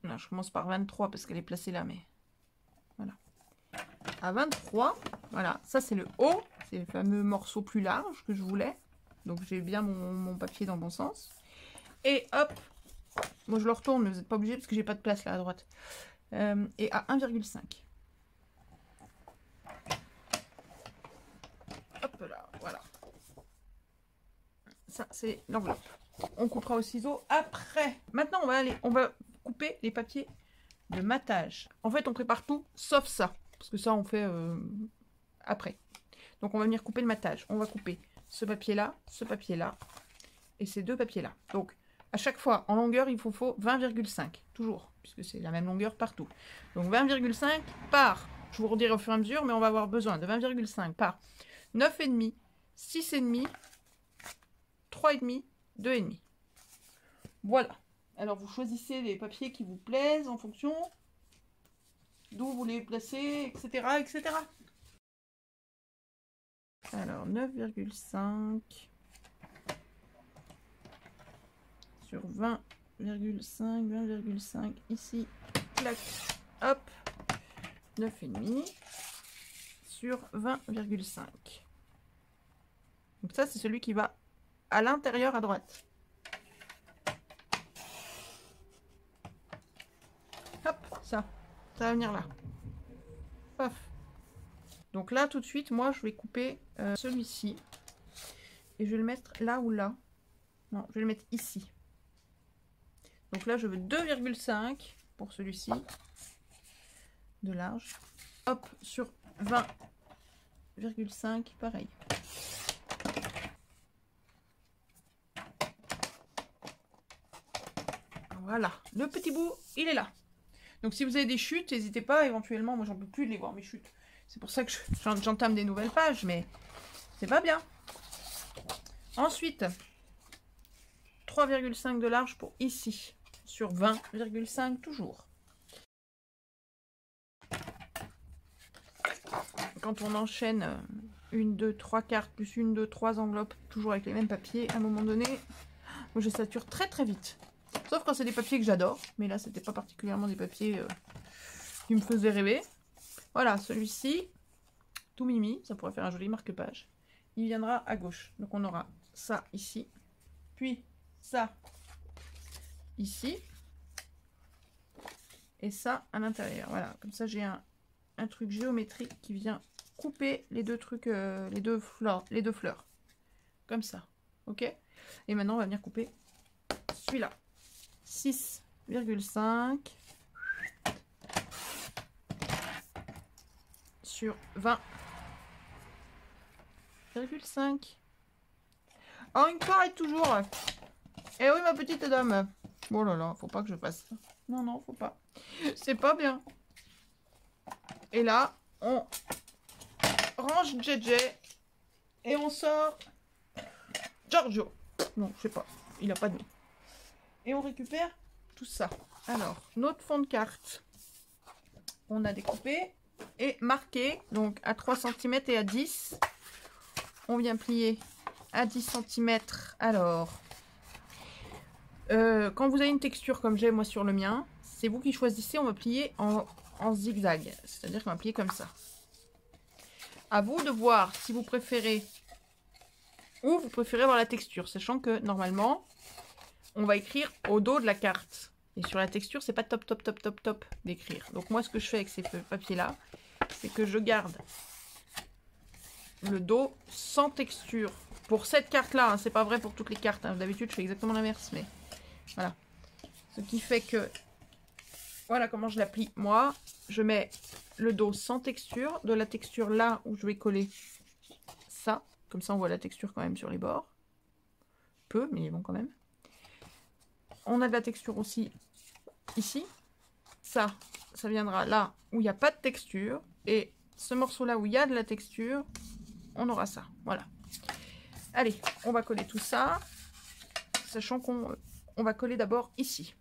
Là, je commence par 23 parce qu'elle est placée là, mais... Voilà. À 23. Voilà, ça c'est le haut. C'est le fameux morceau plus large que je voulais. Donc j'ai bien mon papier dans le bon sens. Et hop, moi je le retourne, mais vous n'êtes pas obligé parce que j'ai pas de place là à droite. Et à 1,5. Hop là, voilà. Ça c'est l'enveloppe. On coupera au ciseau après. Maintenant on va couper les papiers de matage. En fait on prépare tout sauf ça. Parce que ça on fait après. Donc on va venir couper le matage. On va couper ce papier-là et ces deux papiers-là. Donc à chaque fois en longueur il faut 20,5. Toujours, puisque c'est la même longueur partout. Donc 20,5 par, je vous redirai au fur et à mesure, mais on va avoir besoin de 20,5 par 9,5, 6,5, 3,5, 2,5. Voilà. Alors vous choisissez les papiers qui vous plaisent en fonction d'où vous les placez, etc. etc. Alors 9,5 sur 20,5 ici, clac, hop, 9,5 sur 20,5. Donc ça c'est celui qui va à l'intérieur à droite. Hop, ça va venir là. Paf. Donc là, tout de suite, moi, je vais couper celui-ci. Et je vais le mettre là ou là. Non, je vais le mettre ici. Donc là, je veux 2,5 pour celui-ci. De large. Hop, sur 20,5, pareil. Voilà, le petit bout, il est là. Donc si vous avez des chutes, n'hésitez pas, éventuellement, moi j'en peux plus de les voir, mes chutes. C'est pour ça que j'entame des nouvelles pages, mais c'est pas bien. Ensuite, 3,5 de large pour ici, sur 20,5 toujours. Quand on enchaîne 1, 2, 3 cartes, plus 1, 2, 3 enveloppes, toujours avec les mêmes papiers, à un moment donné, moi je sature très très vite. Sauf quand c'est des papiers que j'adore, mais là c'était pas particulièrement des papiers qui me faisaient rêver. Voilà, celui-ci, tout mimi, ça pourrait faire un joli marque-page. Il viendra à gauche. Donc on aura ça ici, puis ça ici, et ça à l'intérieur. Voilà, comme ça j'ai un truc géométrique qui vient couper les deux trucs, les deux fleurs. Comme ça, ok? Et maintenant on va venir couper celui-là. 6,5 sur 20,5. Oh, une fois et toujours. Eh oui, ma petite dame. Oh là là, faut pas que je fasse ça. Non, non, faut pas. C'est pas bien. Et là, on range JJ et on sort Giorgio. Non, je sais pas. Il a pas de nom. Et on récupère tout ça. Alors, notre fond de carte, on a découpé et marqué, donc à 3 cm et à 10. On vient plier à 10 cm. Alors, quand vous avez une texture comme j'ai moi sur le mien, c'est vous qui choisissez, on va plier en zigzag. C'est-à-dire qu'on va plier comme ça. À vous de voir si vous préférez ou vous préférez voir la texture, sachant que normalement, on va écrire au dos de la carte. Et sur la texture, c'est pas top d'écrire. Donc moi, ce que je fais avec ces papiers-là, c'est que je garde le dos sans texture. Pour cette carte-là, hein, c'est pas vrai pour toutes les cartes. Hein. D'habitude, je fais exactement l'inverse, mais voilà. Ce qui fait que, voilà comment je l'applique. Moi, je mets le dos sans texture, de la texture là où je vais coller ça. Comme ça, on voit la texture quand même sur les bords. Peu, mais bon quand même. On a de la texture aussi ici. Ça viendra là où il n'y a pas de texture. Et ce morceau-là où il y a de la texture, on aura ça. Voilà. Allez, on va coller tout ça. Sachant qu'on va coller d'abord ici.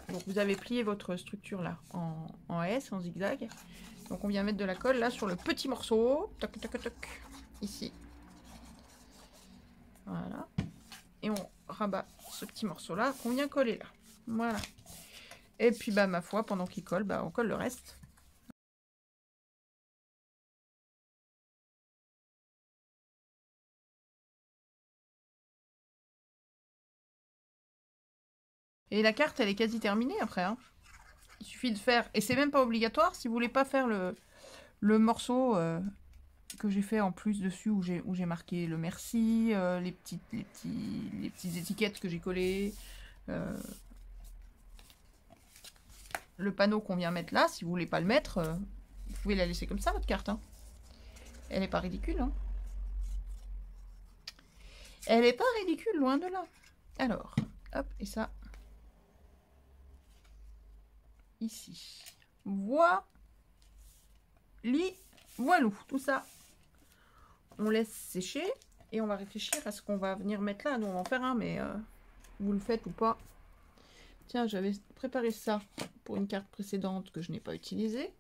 Donc vous avez plié votre structure là en S, en zigzag. Donc on vient mettre de la colle là sur le petit morceau. Toc, toc, toc, ici. Voilà. Et on rabat ce petit morceau là qu'on vient coller là. Voilà. Et puis bah ma foi, pendant qu'il colle, bah on colle le reste. Et la carte elle est quasi terminée après. Hein. Il suffit de faire, et c'est même pas obligatoire si vous voulez pas faire le morceau que j'ai fait en plus dessus où j'ai marqué le merci, les petites étiquettes que j'ai collées. Le panneau qu'on vient mettre là, si vous voulez pas le mettre, vous pouvez la laisser comme ça, votre carte. Hein. Elle n'est pas ridicule. Hein. Elle n'est pas ridicule, loin de là. Alors, hop, et ça. Ici. Voilou. Tout ça, on laisse sécher. Et on va réfléchir à ce qu'on va venir mettre là. Nous, on va en faire un, mais vous le faites ou pas. Tiens, j'avais préparé ça pour une carte précédente que je n'ai pas utilisée.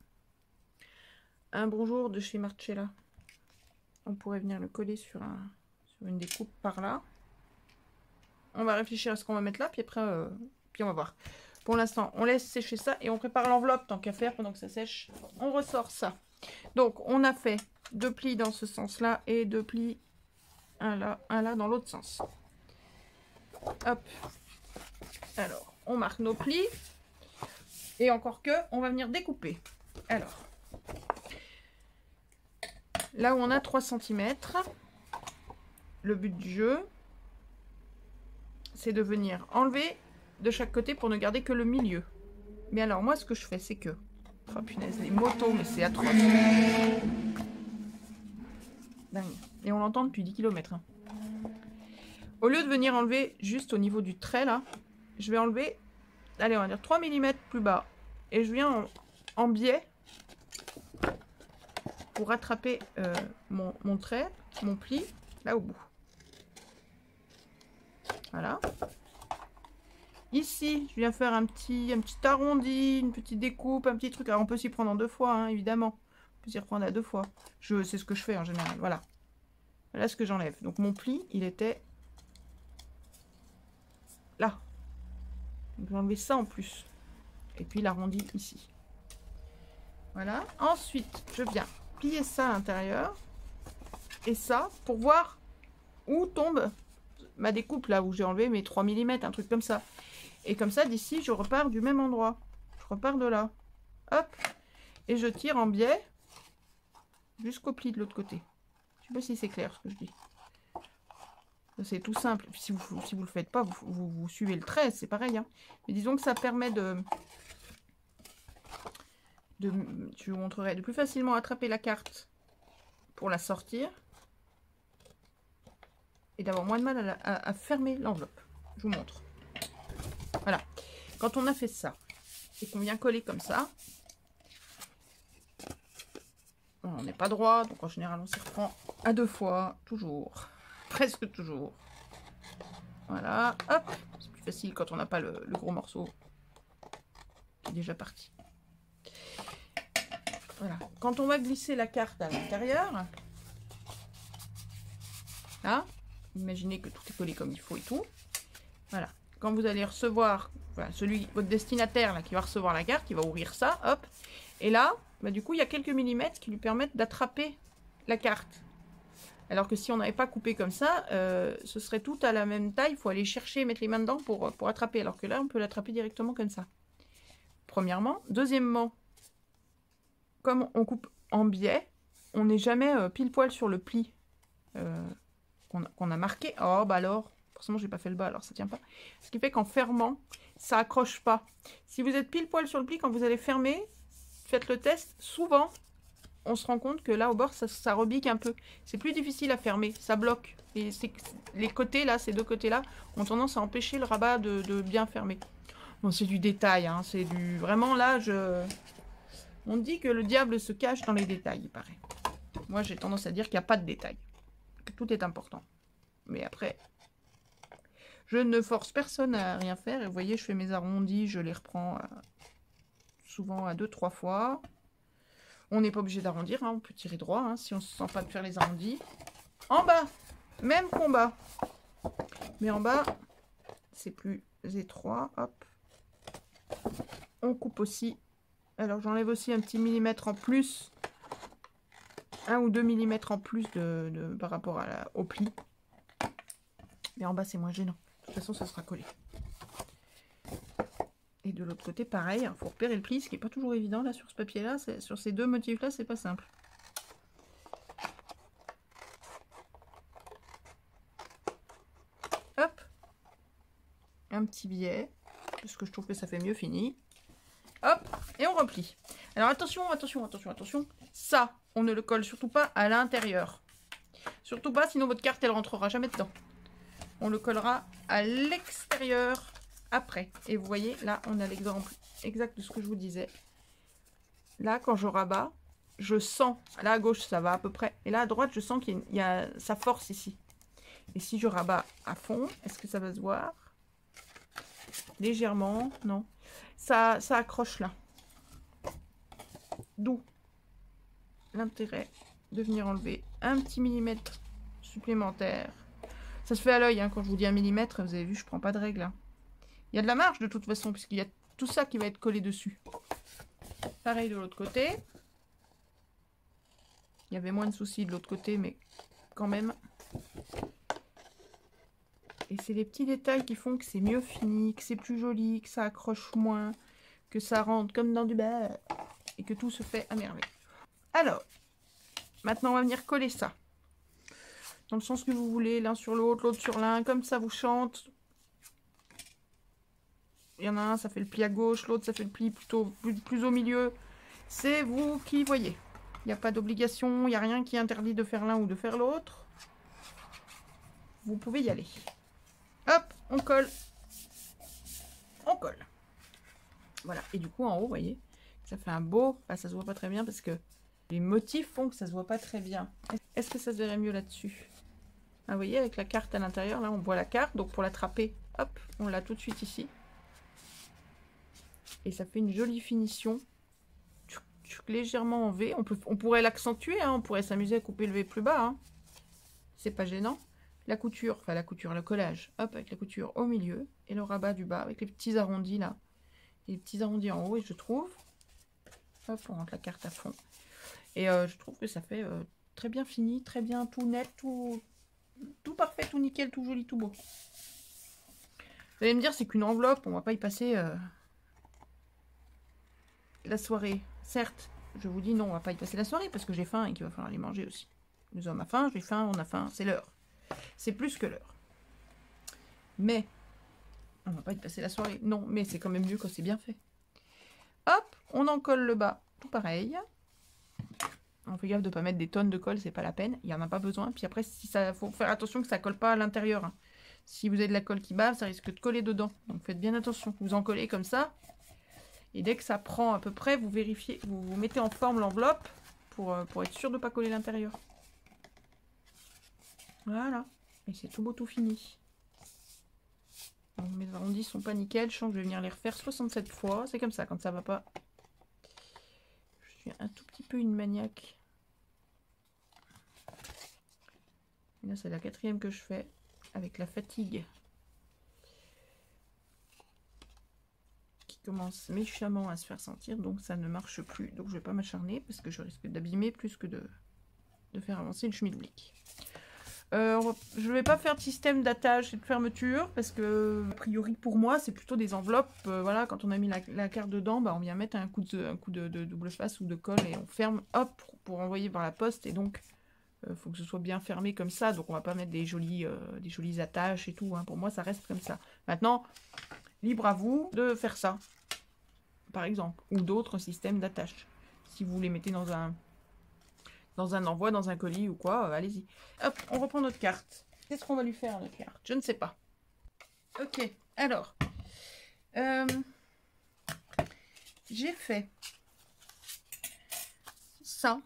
Un bonjour de chez Marcella. On pourrait venir le coller sur une découpe par là. On va réfléchir à ce qu'on va mettre là, puis après, puis on va voir. Pour l'instant, on laisse sécher ça et on prépare l'enveloppe tant qu'à faire pendant que ça sèche. On ressort ça. Donc, on a fait 2 plis dans ce sens-là et 2 plis, un là dans l'autre sens. Hop. Alors, on marque nos plis. Et encore que, on va venir découper. Alors, là où on a 3 cm, le but du jeu, c'est de venir enlever de chaque côté pour ne garder que le milieu. Mais alors, moi, ce que je fais, c'est que... Oh, punaise, les motos, mais c'est atroce. Dingue. Et on l'entend depuis 10 km. Hein. Au lieu de venir enlever juste au niveau du trait, là, je vais enlever, allez, on va dire 3 mm plus bas. Et je viens en biais pour rattraper mon trait, mon pli, là au bout. Voilà. Ici, je viens faire un petit arrondi, une petite découpe, un petit truc. Alors, on peut s'y prendre en 2 fois, hein, évidemment. On peut s'y reprendre à 2 fois. C'est ce que je fais en général. Voilà. Voilà ce que j'enlève. Donc, mon pli, il était là. Donc, je vais enlever ça en plus. Et puis, l'arrondi ici. Voilà. Ensuite, je viens plier ça à l'intérieur. Et ça, pour voir où tombe ma découpe, là, où j'ai enlevé mes 3 mm, un truc comme ça. Et comme ça, d'ici, je repars du même endroit. Je repars de là. Hop. Et je tire en biais jusqu'au pli de l'autre côté. Je sais pas si c'est clair ce que je dis. C'est tout simple. Si vous le faites pas, vous suivez le trait, c'est pareil. Hein. Mais disons que ça permet je vous montrerai, de plus facilement attraper la carte pour la sortir. Et d'avoir moins de mal à fermer l'enveloppe. Je vous montre. Voilà. Quand on a fait ça, et qu'on vient coller comme ça, on n'est pas droit, donc en général on s'y reprend à 2 fois, toujours. Presque toujours. Voilà, hop. C'est plus facile quand on n'a pas le gros morceau qui est déjà parti. Voilà. Quand on va glisser la carte à l'intérieur, là, imaginez que tout est collé comme il faut et tout. Voilà. Quand vous allez recevoir, voilà, votre destinataire là, qui va recevoir la carte, il va ouvrir ça, hop. Et là, bah, du coup, il y a quelques millimètres qui lui permettent d'attraper la carte. Alors que si on n'avait pas coupé comme ça, ce serait tout à la même taille. Il faut aller chercher et mettre les mains dedans pour attraper. Alors que là, on peut l'attraper directement comme ça. Premièrement. Deuxièmement, comme on coupe en biais, on n'est jamais pile poil sur le pli qu'on a marqué. Oh, bah alors, forcément, j'ai pas fait le bas, alors ça tient pas. Ce qui fait qu'en fermant, ça accroche pas. Si vous êtes pile poil sur le pli, quand vous allez fermer, faites le test. Souvent, on se rend compte que là, au bord, ça rebique un peu. C'est plus difficile à fermer, ça bloque. Et les côtés, là, ces deux côtés-là, ont tendance à empêcher le rabat de bien fermer. Bon, c'est du détail, hein, c'est du... Vraiment, là, on dit que le diable se cache dans les détails, il paraît. Moi, j'ai tendance à dire qu'il n'y a pas de détails. Que tout est important. Mais après, je ne force personne à rien faire. Et vous voyez, je fais mes arrondis, je les reprends souvent à 2-3 fois. On n'est pas obligé d'arrondir, hein, on peut tirer droit hein, si on ne se sent pas de faire les arrondis. En bas, même combat. Mais en bas, c'est plus étroit. Hop. On coupe aussi. Alors j'enlève aussi un petit millimètre en plus. 1 ou 2 millimètres en plus par rapport au pli. Mais en bas, c'est moins gênant. De toute façon, ça sera collé. Et de l'autre côté, pareil, il faut repérer le pli, ce qui n'est pas toujours évident là sur ce papier-là. Sur ces deux motifs-là, c'est pas simple. Hop. Un petit biais, parce que je trouve que ça fait mieux fini. Hop, et on replie. Alors attention, attention, attention, attention. Ça, on ne le colle surtout pas à l'intérieur. Surtout pas, sinon votre carte, elle rentrera jamais dedans. On le collera à l'extérieur après. Et vous voyez, là, on a l'exemple exact de ce que je vous disais. Là, quand je rabats, je sens, là à gauche, ça va à peu près. Et là, à droite, je sens qu'il y a sa force ici. Et si je rabats à fond, est-ce que ça va se voir? Légèrement, non. Ça accroche là. D'où l'intérêt de venir enlever un petit millimètre supplémentaire. Ça se fait à l'œil, hein, quand je vous dis 1 millimètre, vous avez vu, je prends pas de règle. Hein. Il y a de la marge de toute façon, puisqu'il y a tout ça qui va être collé dessus. Pareil de l'autre côté. Il y avait moins de soucis de l'autre côté, mais quand même. Et c'est les petits détails qui font que c'est mieux fini, que c'est plus joli, que ça accroche moins, que ça rentre comme dans du beurre, et que tout se fait à merveille. Alors, maintenant on va venir coller ça. Dans le sens que vous voulez, l'un sur l'autre, l'autre sur l'un, comme ça vous chante. Il y en a un, ça fait le pli à gauche, l'autre, ça fait le pli plutôt plus au milieu. C'est vous qui voyez. Il n'y a pas d'obligation, il n'y a rien qui interdit de faire l'un ou de faire l'autre. Vous pouvez y aller. Hop, on colle. On colle. Voilà, et du coup, en haut, vous voyez, ça fait un beau... Enfin, ça se voit pas très bien parce que les motifs font que ça se voit pas très bien. Est-ce que ça se verrait mieux là-dessus? Ah, vous voyez, avec la carte à l'intérieur, là, on voit la carte. Donc, pour l'attraper, hop, on l'a tout de suite ici. Et ça fait une jolie finition. Légèrement en V. On pourrait l'accentuer, hein, on pourrait s'amuser à couper le V plus bas. Hein. C'est pas gênant. La couture, enfin la couture, le collage, hop, avec la couture au milieu. Et le rabat du bas, avec les petits arrondis là. Et les petits arrondis en haut, et je trouve... Hop, on rentre la carte à fond. Et je trouve que ça fait très bien fini, très bien, tout net, tout parfait, tout nickel, tout joli, tout beau. Vous allez me dire, c'est qu'une enveloppe, on va pas y passer la soirée. Certes, je vous dis non, on va pas y passer la soirée parce que j'ai faim et qu'il va falloir aller manger aussi. Nous hommes a faim, j'ai faim, on a faim, c'est l'heure. C'est plus que l'heure. Mais, on va pas y passer la soirée. Non, mais c'est quand même mieux quand c'est bien fait. Hop, on en colle le bas, tout pareil. On fait gaffe de ne pas mettre des tonnes de colle, c'est pas la peine. Il n'y en a pas besoin. Puis après, si ça, faut faire attention que ça colle pas à l'intérieur. Hein. Si vous avez de la colle qui bave, ça risque de coller dedans. Donc faites bien attention. Vous en collez comme ça. Et dès que ça prend à peu près, vous vérifiez, vous mettez en forme l'enveloppe pour être sûr de ne pas coller l'intérieur. Voilà. Et c'est tout beau, tout fini. Donc, mes arrondis sont pas nickel. Je sens que je vais venir les refaire 67 fois. C'est comme ça, quand ça va pas. Je suis un tout petit peu une maniaque. Et là, c'est la 4e que je fais avec la fatigue qui commence méchamment à se faire sentir. Donc, ça ne marche plus. Donc, je vais pas m'acharner parce que je risque d'abîmer plus que de de faire avancer le schmilblick. Je ne vais pas faire de système d'attache et de fermeture parce que, a priori, pour moi, c'est plutôt des enveloppes. Voilà, quand on a mis la carte dedans, bah, on vient mettre un coup de double face ou de colle et on ferme, hop, pour envoyer par la poste. Et donc, il faut que ce soit bien fermé comme ça. Donc, on va pas mettre des jolies attaches et tout. Hein. Pour moi, ça reste comme ça. Maintenant, libre à vous de faire ça, par exemple, ou d'autres systèmes d'attache. Si vous les mettez dans un envoi, dans un colis ou quoi, allez-y. Hop, on reprend notre carte. Qu'est-ce qu'on va lui faire à notre carte? Je ne sais pas. Ok, alors. J'ai fait ça.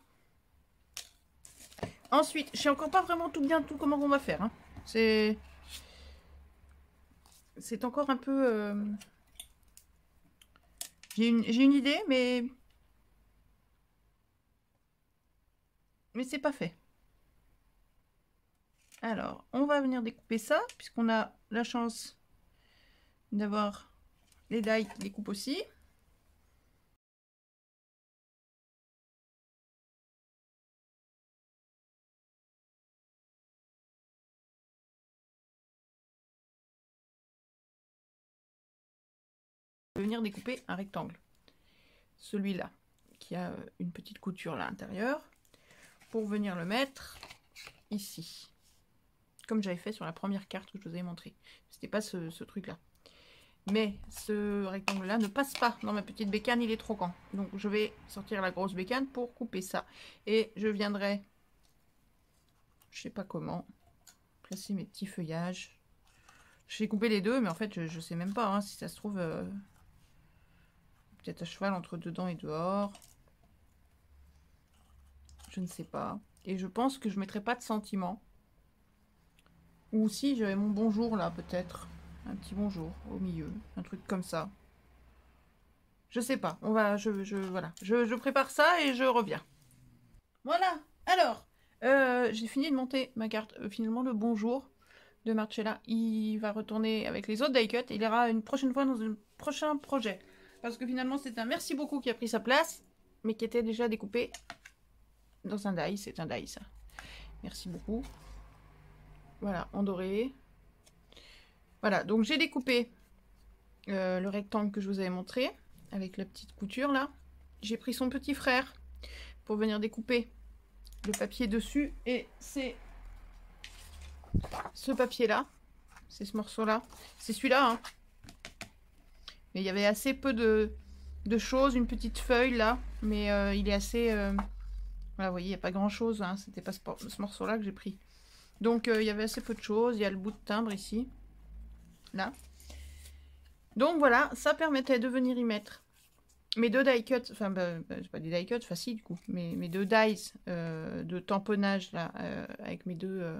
Ensuite, je sais encore pas vraiment tout comment on va faire. Hein. C'est encore un peu... J'ai une idée, mais c'est pas fait. Alors, on va venir découper ça, puisqu'on a la chance d'avoir les die qui découpent aussi. Venir découper un rectangle. Celui-là, qui a une petite couture là à l'intérieur, pour venir le mettre ici. Comme j'avais fait sur la première carte que je vous avais montré. C'était pas ce truc-là. Mais ce rectangle-là ne passe pas dans ma petite bécane, il est trop grand. Donc je vais sortir la grosse bécane pour couper ça. Et je viendrai, je sais pas comment, placer mes petits feuillages. Je vais couper les deux, mais en fait je sais même pas hein, si ça se trouve peut-être à cheval entre dedans et dehors. Je ne sais pas. Et je pense que je mettrai pas de sentiment. Ou si j'avais mon bonjour là peut-être. Un petit bonjour au milieu. Un truc comme ça. Je sais pas. On va. Voilà. Je prépare ça et je reviens. Voilà. Alors. J'ai fini de monter ma carte. Finalement le bonjour de Marcella. Il va retourner avec les autres die cut. Il ira une prochaine fois dans un prochain projet. Parce que finalement c'est un merci beaucoup qui a pris sa place. Mais qui était déjà découpé dans un die. C'est un die ça. Merci beaucoup. Voilà, en doré. Voilà, donc j'ai découpé le rectangle que je vous avais montré, avec la petite couture là. J'ai pris son petit frère pour venir découper le papier dessus. Et c'est ce papier là, c'est ce morceau là. C'est celui-là, hein. Mais il y avait assez peu de choses, une petite feuille là. Mais il est assez... Voilà, vous voyez, il n'y a pas grand chose, hein. C'était pas ce morceau là que j'ai pris. Donc, il y avait assez peu de choses. Il y a le bout de timbre ici. Là. Donc, voilà. Ça permettait de venir y mettre mes deux die cuts. Enfin, c'est pas des die cuts faciles, du coup. Mais mes deux dies de tamponnage, là. Avec mes deux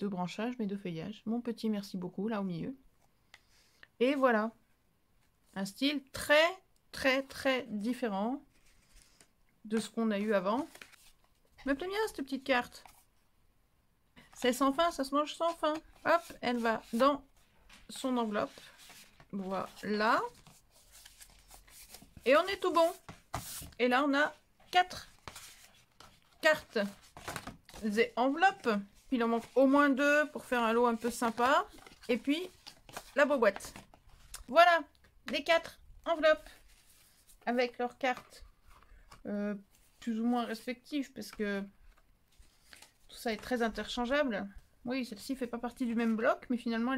branchages, mes deux feuillages. Mon petit merci beaucoup, là, au milieu. Et voilà. Un style très, très, très différent de ce qu'on a eu avant. Me plaît bien, cette petite carte. C'est sans fin, ça se mange sans fin. Hop, elle va dans son enveloppe. Voilà. Et on est tout bon. Et là, on a 4 cartes et enveloppes. Il en manque au moins 2 pour faire un lot un peu sympa. Et puis, la boîte. Voilà, les 4 enveloppes avec leurs cartes plus ou moins respectives parce que tout ça est très interchangeable. Oui, celle-ci fait pas partie du même bloc, mais finalement,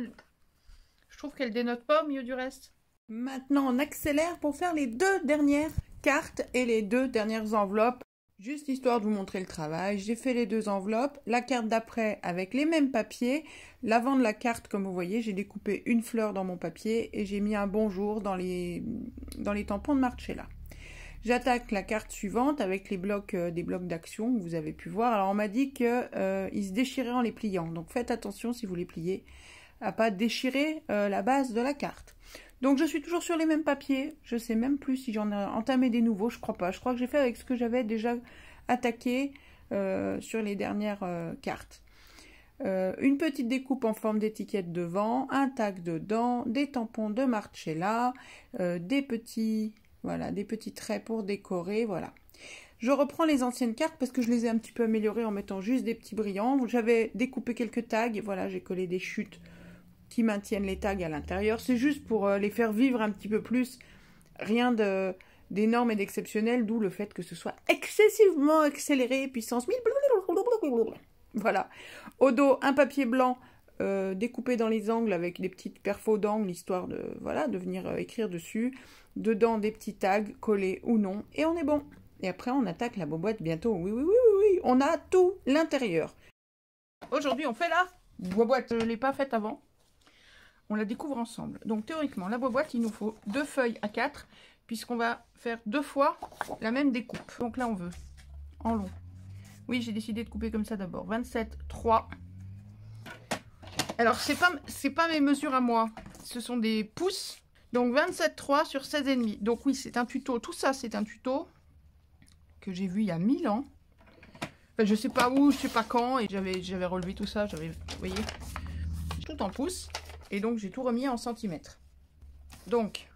je trouve qu'elle dénote pas au milieu du reste. Maintenant, on accélère pour faire les 2 dernières cartes et les 2 dernières enveloppes. Juste histoire de vous montrer le travail, j'ai fait les 2 enveloppes. La carte d'après avec les mêmes papiers. L'avant de la carte, comme vous voyez, j'ai découpé une fleur dans mon papier et j'ai mis un bonjour dans les tampons de Marcella. J'attaque la carte suivante avec les blocs, des blocs d'action que vous avez pu voir. Alors on m'a dit qu'ils se déchiraient en les pliant. Donc faites attention si vous les pliez à pas déchirer la base de la carte. Donc je suis toujours sur les mêmes papiers. Je sais même plus si j'en ai entamé des nouveaux. Je crois pas. Je crois que j'ai fait avec ce que j'avais déjà attaqué sur les dernières cartes. Une petite découpe en forme d'étiquette devant, un tag dedans, des tampons de Marcella, des petits... Voilà, des petits traits pour décorer, voilà. Je reprends les anciennes cartes parce que je les ai un petit peu améliorées en mettant juste des petits brillants. J'avais découpé quelques tags. Voilà, j'ai collé des chutes qui maintiennent les tags à l'intérieur. C'est juste pour les faire vivre un petit peu plus. Rien d'énorme et d'exceptionnel, d'où le fait que ce soit excessivement accéléré, puissance 1000. Voilà. Au dos, un papier blanc découpé dans les angles avec des petites perfos d'angle, histoire de, voilà, de venir écrire dessus. Dedans, des petits tags collés ou non. Et on est bon. Et après, on attaque la boîte bientôt. Oui, oui, oui, oui, oui. On a tout l'intérieur. Aujourd'hui, on fait la boîte. Je ne l'ai pas faite avant. On la découvre ensemble. Donc, théoriquement, la boîte, il nous faut 2 feuilles à 4, puisqu'on va faire 2 fois la même découpe. Donc là, on veut en long. Oui, j'ai décidé de couper comme ça d'abord. 27, 3. Alors, c'est pas mes mesures à moi. Ce sont des pouces. Donc, 27, 3 sur 16,5. Donc, oui, c'est un tuto. Tout ça, c'est un tuto que j'ai vu il y a 1000 ans. Enfin, je sais pas où, je sais pas quand. Et j'avais relevé tout ça. Vous voyez, tout en pouces. Et donc, j'ai tout remis en centimètres. Donc,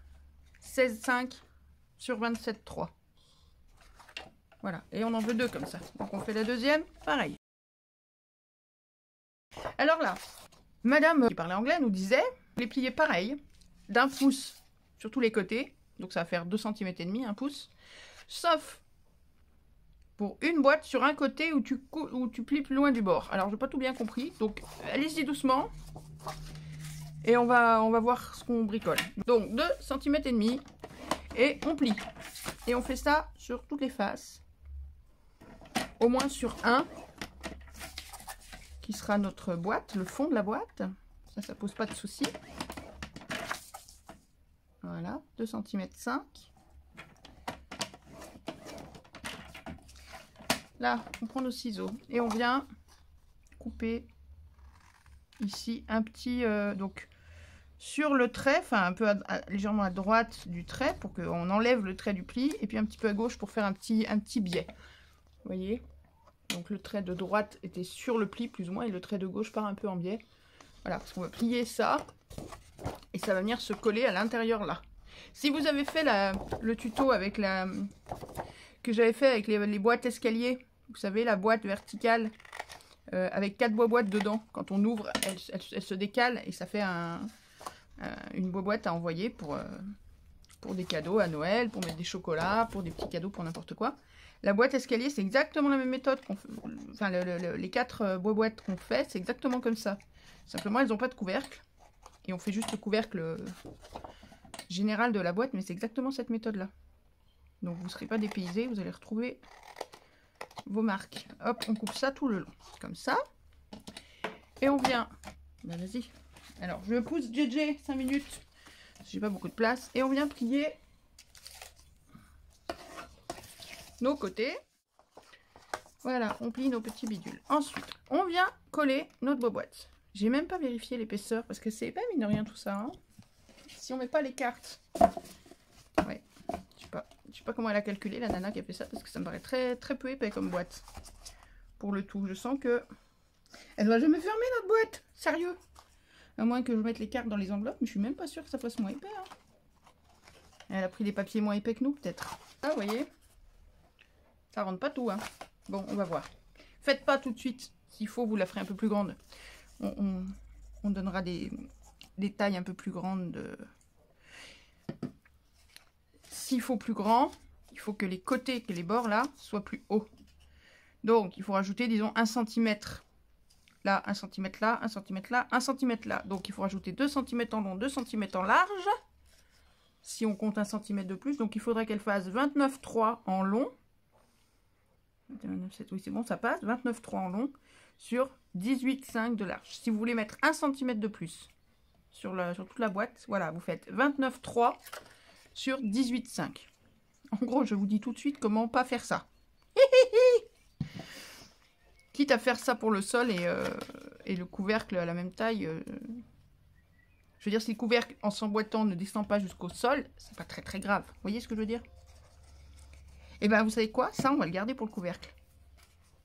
16,5 sur 27,3. Voilà. Et on en veut 2 comme ça. Donc, on fait la deuxième. Pareil. Alors là, madame qui parlait anglais nous disait les plier pareil, d'un pouce sur tous les côtés. Donc, ça va faire 2,5 cm, un pouce. Sauf pour une boîte sur un côté où tu plies plus loin du bord. Alors, j'ai pas tout bien compris. Donc, allez-y doucement. Et on va voir ce qu'on bricole. Donc 2,5 cm et on plie. Et on fait ça sur toutes les faces. Au moins sur un, qui sera notre boîte, le fond de la boîte. Ça pose pas de souci. Voilà, 2,5 cm. Là, on prend nos ciseaux et on vient couper ici un petit... donc, sur le trait, enfin un peu légèrement à droite du trait pour qu'on enlève le trait du pli, et puis un petit peu à gauche pour faire un petit biais. Vous voyez? Donc le trait de droite était sur le pli plus ou moins, et le trait de gauche part un peu en biais. Voilà, parce qu'on va plier ça, et ça va venir se coller à l'intérieur là. Si vous avez fait le tuto avec que j'avais fait avec les boîtes escalier, vous savez, la boîte verticale avec 4 boîtes dedans, quand on ouvre, elle se décale et ça fait une boîte à envoyer pour des cadeaux à Noël, pour mettre des chocolats, pour des petits cadeaux, pour n'importe quoi. La boîte escalier, c'est exactement la même méthode qu'on fait. Enfin, les 4 boîtes qu'on fait, c'est exactement comme ça. Simplement, elles n'ont pas de couvercle. Et on fait juste le couvercle général de la boîte, mais c'est exactement cette méthode-là. Donc, vous ne serez pas dépaysés, vous allez retrouver vos marques. Hop, on coupe ça tout le long, comme ça. Et on vient... Ben, vas-y. Alors, je pousse JJ 5 minutes. J'ai pas beaucoup de place. Et on vient plier nos côtés. Voilà, on plie nos petits bidules. Ensuite, on vient coller notre boîte. J'ai même pas vérifié l'épaisseur parce que c'est pas mine de rien tout ça. Hein. Si on met pas les cartes. Ouais, je sais pas comment elle a calculé la nana qui a fait ça parce que ça me paraît très peu épais comme boîte. Pour le tout, je sens que elle va jamais fermer notre boîte. Sérieux. À moins que je mette les cartes dans les enveloppes, mais je suis même pas sûre que ça fasse moins épais. Hein. Elle a pris des papiers moins épais que nous, peut-être. Ah, vous voyez, ça rentre pas tout. Hein. Bon, on va voir. Faites pas tout de suite. S'il faut, vous la ferez un peu plus grande. On donnera des tailles un peu plus grandes. S'il faut plus grand, il faut que les côtés, que les bords là, soient plus hauts. Donc, il faut rajouter, disons, 1 cm. Là, 1 cm là, 1 cm là, 1 cm là. Donc, il faut rajouter 2 cm en long, 2 cm en large. Si on compte 1 cm de plus. Donc, il faudrait qu'elle fasse 29,3 en long. 29,7, oui, c'est bon, ça passe. 29,3 en long sur 18,5 de large. Si vous voulez mettre 1 cm de plus sur toute la boîte, voilà, vous faites 29,3 sur 18,5. En gros, je vous dis tout de suite comment pas faire ça. Quitte à faire ça pour le sol et le couvercle à la même taille. Je veux dire, si le couvercle en s'emboîtant ne descend pas jusqu'au sol, c'est pas très grave. Vous voyez ce que je veux dire? Et ben, vous savez quoi? Ça, on va le garder pour le couvercle.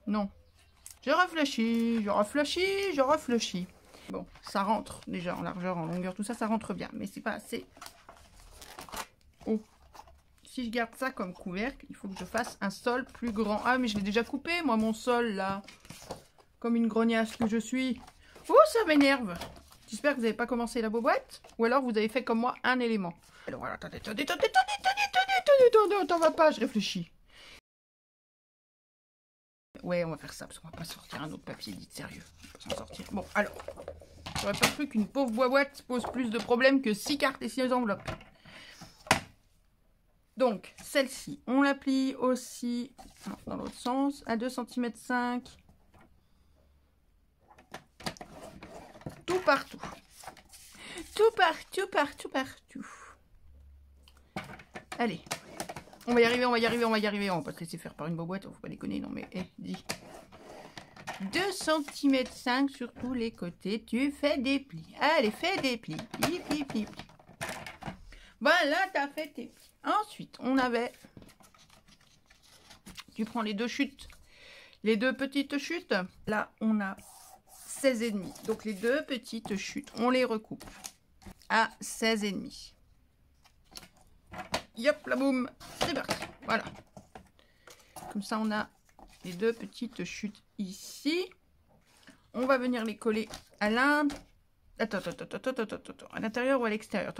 Non. Je réfléchis, je réfléchis, je réfléchis. Bon, ça rentre déjà en largeur, en longueur, tout ça, ça rentre bien. Mais c'est pas assez haut si je garde ça comme couvercle, il faut que je fasse un sol plus grand. Ah, mais je l'ai déjà coupé, moi, mon sol, là. Comme une grognasse que je suis. Oh, ça m'énerve. J'espère que vous n'avez pas commencé la boîte. Ou alors, vous avez fait comme moi un élément. Alors, attendez, t'en vas pas, je réfléchis. Ouais, on va faire ça, parce qu'on va pas sortir un autre papier, dites sérieux. On va pas s'en sortir. Bon, alors. J'aurais pas cru qu'une pauvre boîte pose plus de problèmes que 6 cartes et 6 enveloppes. Donc, celle-ci, on la plie aussi dans l'autre sens, à 2,5 cm. Tout partout. Tout partout, partout, partout. Allez. On va y arriver, on va y arriver, on va y arriver. On va pas se laisser faire par une boîte, faut pas déconner, non mais, dis. 2,5 cm sur tous les côtés, tu fais des plis. Allez, fais des plis. Pli, pli, pli, pli. Voilà, t'as fait tes plis. Ensuite, on avait... Tu prends les deux chutes, les deux petites chutes. Là, on a 16,5. Donc, les deux petites chutes, on les recoupe à 16,5. Yop, la boum, c'est parti. Voilà. Comme ça, on a les deux petites chutes ici. On va venir les coller à l'intérieur. À l'intérieur ou à l'extérieur.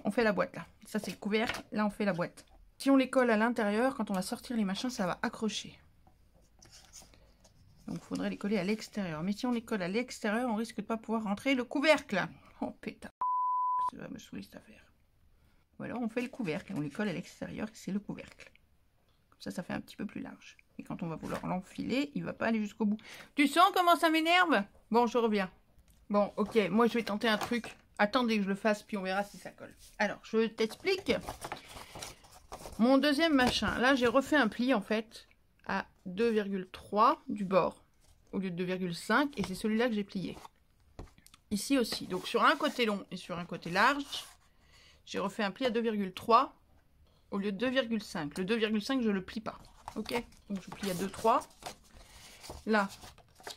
On fait la boîte là. Ça, c'est le couvercle. Là, on fait la boîte. Si on les colle à l'intérieur, quand on va sortir les machins, ça va accrocher. Donc, il faudrait les coller à l'extérieur. Mais si on les colle à l'extérieur, on risque de ne pas pouvoir rentrer le couvercle. Oh, pétard. Ça va me saouler cette affaire. Ou alors, on fait le couvercle et on les colle à l'extérieur. C'est le couvercle. Comme ça fait un petit peu plus large. Et quand on va vouloir l'enfiler, il ne va pas aller jusqu'au bout. Tu sens comment ça m'énerve? Bon, je reviens. Bon, ok, moi je vais tenter un truc. Attendez que je le fasse, puis on verra si ça colle. Alors, je t'explique. Mon deuxième machin, là j'ai refait un pli en fait à 2,3 du bord au lieu de 2,5 et c'est celui-là que j'ai plié. Ici aussi, donc sur un côté long et sur un côté large, j'ai refait un pli à 2,3 au lieu de 2,5. Le 2,5 je le plie pas, ok? Donc je plie à 2,3. Là,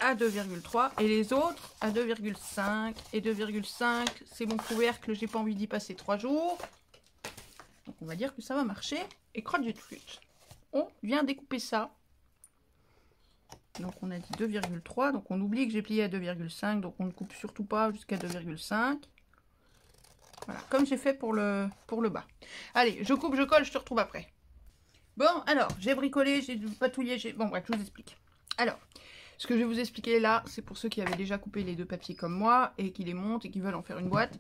à 2,3 et les autres à 2,5 et 2,5 c'est mon couvercle, j'ai pas envie d'y passer 3 jours, donc on va dire que ça va marcher. Et crotte de flûte, on vient découper ça, donc on a dit 2,3, donc on oublie que j'ai plié à 2,5, donc on ne coupe surtout pas jusqu'à 2,5. Voilà, comme j'ai fait pour le bas. Allez, je coupe, je colle, je te retrouve après. Bon, alors j'ai bricolé, j'ai patouillé, bon bref, je vous explique. Alors, ce que je vais vous expliquer là, c'est pour ceux qui avaient déjà coupé les deux papiers comme moi et qui les montent et qui veulent en faire une boîte.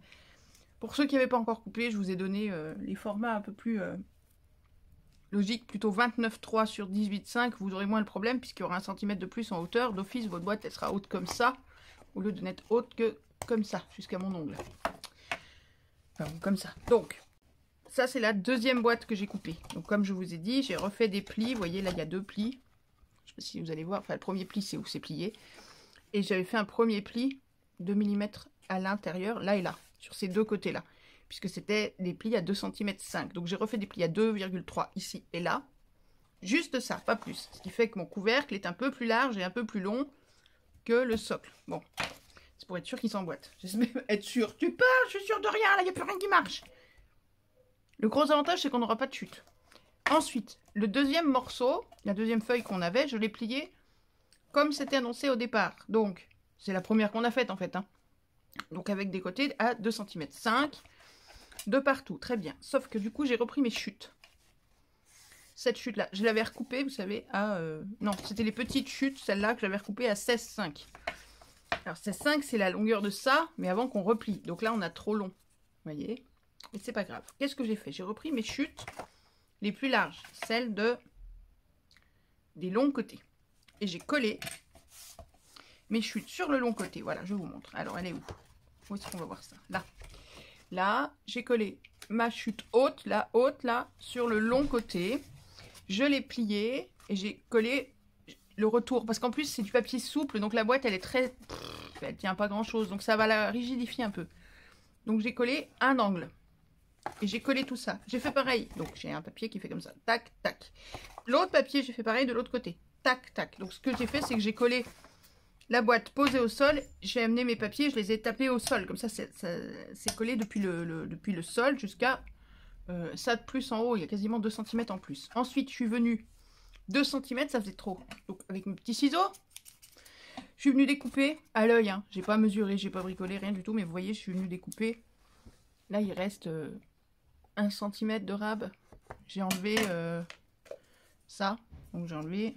Pour ceux qui n'avaient pas encore coupé, je vous ai donné les formats un peu plus logiques, plutôt 29,3 sur 18,5. Vous aurez moins le problème puisqu'il y aura 1 cm de plus en hauteur. D'office, votre boîte elle sera haute comme ça, au lieu de n'être haute que comme ça, jusqu'à mon ongle. Enfin, comme ça. Donc, ça c'est la deuxième boîte que j'ai coupée. Donc comme je vous ai dit, j'ai refait des plis. Vous voyez, là il y a 2 plis. Je sais pas si vous allez voir, enfin le premier pli c'est où c'est plié. Et j'avais fait un premier pli de 2 mm à l'intérieur, là et là, sur ces deux côtés là. Puisque c'était des plis à 2,5 cm. Donc j'ai refait des plis à 2,3 ici et là. Juste ça, pas plus. Ce qui fait que mon couvercle est un peu plus large et un peu plus long que le socle. Bon, c'est pour être sûr qu'il s'emboîte. J'espère être sûr. Tu parles, je suis sûr de rien, là il n'y a plus rien qui marche. Le gros avantage c'est qu'on n'aura pas de chute. Ensuite, le deuxième morceau, la deuxième feuille qu'on avait, je l'ai pliée comme c'était annoncé au départ. Donc, c'est la première qu'on a faite en fait. Hein. Donc avec des côtés à 2,5 cm de partout. Très bien. Sauf que du coup, j'ai repris mes chutes. Cette chute-là, je l'avais recoupée, vous savez, à... non, c'était les petites chutes, celle-là, que j'avais recoupée à 16,5. Alors 16,5, c'est la longueur de ça, mais avant qu'on replie. Donc là, on a trop long. Vous voyez? Mais c'est pas grave. Qu'est-ce que j'ai fait? J'ai repris mes chutes les plus larges, celles des longs côtés. Et j'ai collé mes chutes sur le long côté. Voilà, je vous montre. Alors, elle est où? Où est-ce qu'on va voir ça? Là. Là, j'ai collé ma chute haute, là, sur le long côté. Je l'ai pliée et j'ai collé le retour. Parce qu'en plus, c'est du papier souple, donc la boîte, elle est très... elle tient pas grand-chose, donc ça va la rigidifier un peu. Donc, j'ai collé un angle. Et j'ai collé tout ça. J'ai fait pareil. Donc, j'ai un papier qui fait comme ça. Tac, tac. L'autre papier, j'ai fait pareil de l'autre côté. Tac, tac. Donc, ce que j'ai fait, c'est que j'ai collé la boîte posée au sol. J'ai amené mes papiers, je les ai tapés au sol. Comme ça, c'est collé depuis le sol jusqu'à ça de plus en haut, il y a quasiment 2 cm en plus. Ensuite, je suis venue 2 cm, ça faisait trop. Donc avec mes petits ciseaux, je suis venue découper à l'œil. Hein. J'ai pas mesuré, j'ai pas bricolé, rien du tout. Mais vous voyez, je suis venue découper. Là, il reste 1 cm de rab. J'ai enlevé ça. Donc j'ai enlevé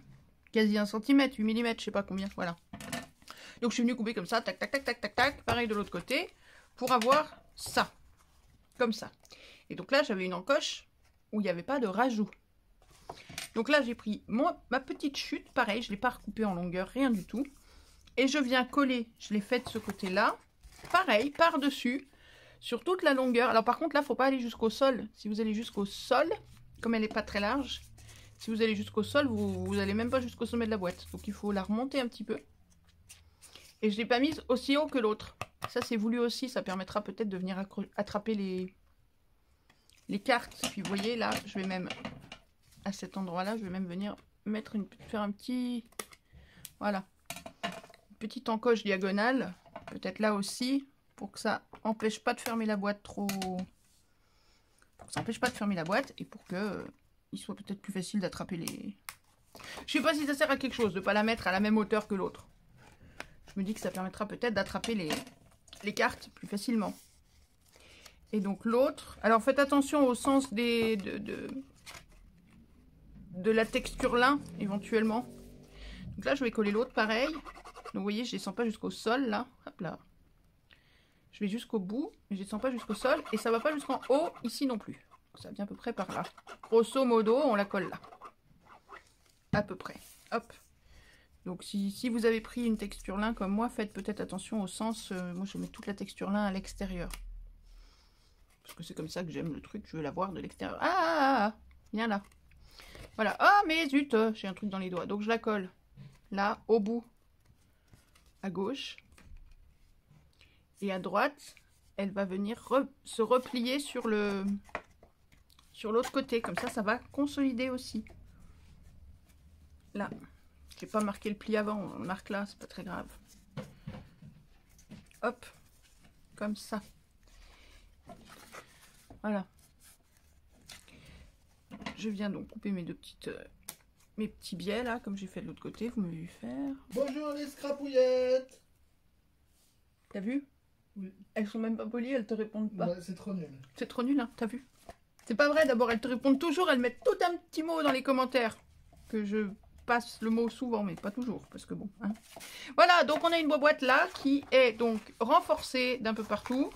quasi 1 cm, 8 mm, je sais pas combien. Voilà. Donc je suis venue couper comme ça, tac, tac, tac, tac, tac, tac. Pareil de l'autre côté, pour avoir ça. Comme ça. Et donc là, j'avais une encoche où il n'y avait pas de rajout. Donc là, j'ai pris ma petite chute. Pareil, je ne l'ai pas recoupée en longueur, rien du tout. Et je viens coller, je l'ai fait de ce côté-là. Pareil, par-dessus, sur toute la longueur. Alors par contre, là, il ne faut pas aller jusqu'au sol. Si vous allez jusqu'au sol, comme elle n'est pas très large, si vous allez jusqu'au sol, vous n'allez même pas jusqu'au sommet de la boîte. Donc il faut la remonter un petit peu. Et je ne l'ai pas mise aussi haut que l'autre. Ça, c'est voulu aussi. Ça permettra peut-être de venir attraper les cartes. Puis vous voyez, là, je vais même, à cet endroit-là, je vais même venir faire un petit... Voilà. Petite encoche diagonale, peut-être là aussi, pour que ça empêche pas de fermer la boîte trop... Pour que ça empêche pas de fermer la boîte et pour que il soit peut-être plus facile d'attraper les... Je sais pas si ça sert à quelque chose de pas la mettre à la même hauteur que l'autre. Je me dis que ça permettra peut-être d'attraper les cartes plus facilement. Et donc l'autre... Alors faites attention au sens de la texture lin, éventuellement. Donc là, je vais coller l'autre pareil. Donc vous voyez, je ne descends pas jusqu'au sol, là. Hop là. Je vais jusqu'au bout, mais je ne descends pas jusqu'au sol. Et ça ne va pas jusqu'en haut, ici non plus. Donc, ça vient à peu près par là. Grosso modo, on la colle là. À peu près. Hop. Donc si vous avez pris une texture lin comme moi, faites peut-être attention au sens... moi, je mets toute la texture lin à l'extérieur. Parce que c'est comme ça que j'aime le truc. Je veux la voir de l'extérieur. Ah, viens là. Voilà. Ah, mais zut, j'ai un truc dans les doigts. Donc je la colle là, au bout. À gauche et à droite, elle va venir se replier sur l'autre côté, comme ça va consolider aussi. Là, j'ai pas marqué le pli avant, on le marque là, c'est pas très grave. Hop, comme ça. Voilà. Je viens donc couper mes mes petits biais là, comme j'ai fait de l'autre côté, vous m'avez vu faire. Bonjour les scrapouillettes. T'as vu? Oui. Elles sont même pas polies, elles te répondent pas. Ouais, c'est trop nul. C'est trop nul, hein, t'as vu? C'est pas vrai, d'abord elles te répondent toujours, elles mettent tout un petit mot dans les commentaires. Que je passe le mot souvent, mais pas toujours, parce que bon. Hein. Voilà, donc on a une boîte là qui est donc renforcée d'un peu partout,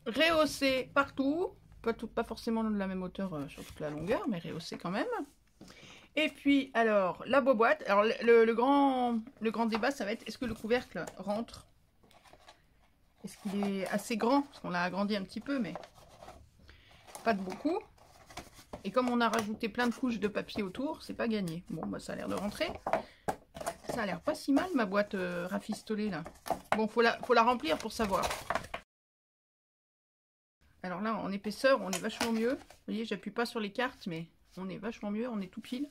rehaussée partout, pas forcément de la même hauteur sur toute la longueur, mais rehaussée quand même. Et puis, alors, la boîte, alors le grand débat, ça va être, est-ce que le couvercle rentre? Est-ce qu'il est assez grand? Parce qu'on l'a agrandi un petit peu, mais pas de beaucoup. Et comme on a rajouté plein de couches de papier autour, c'est pas gagné. Bon, bah ça a l'air de rentrer. Ça a l'air pas si mal, ma boîte rafistolée, là. Bon, faut la remplir pour savoir. Alors là, en épaisseur, on est vachement mieux. Vous voyez, j'appuie pas sur les cartes, mais on est vachement mieux. On est tout pile.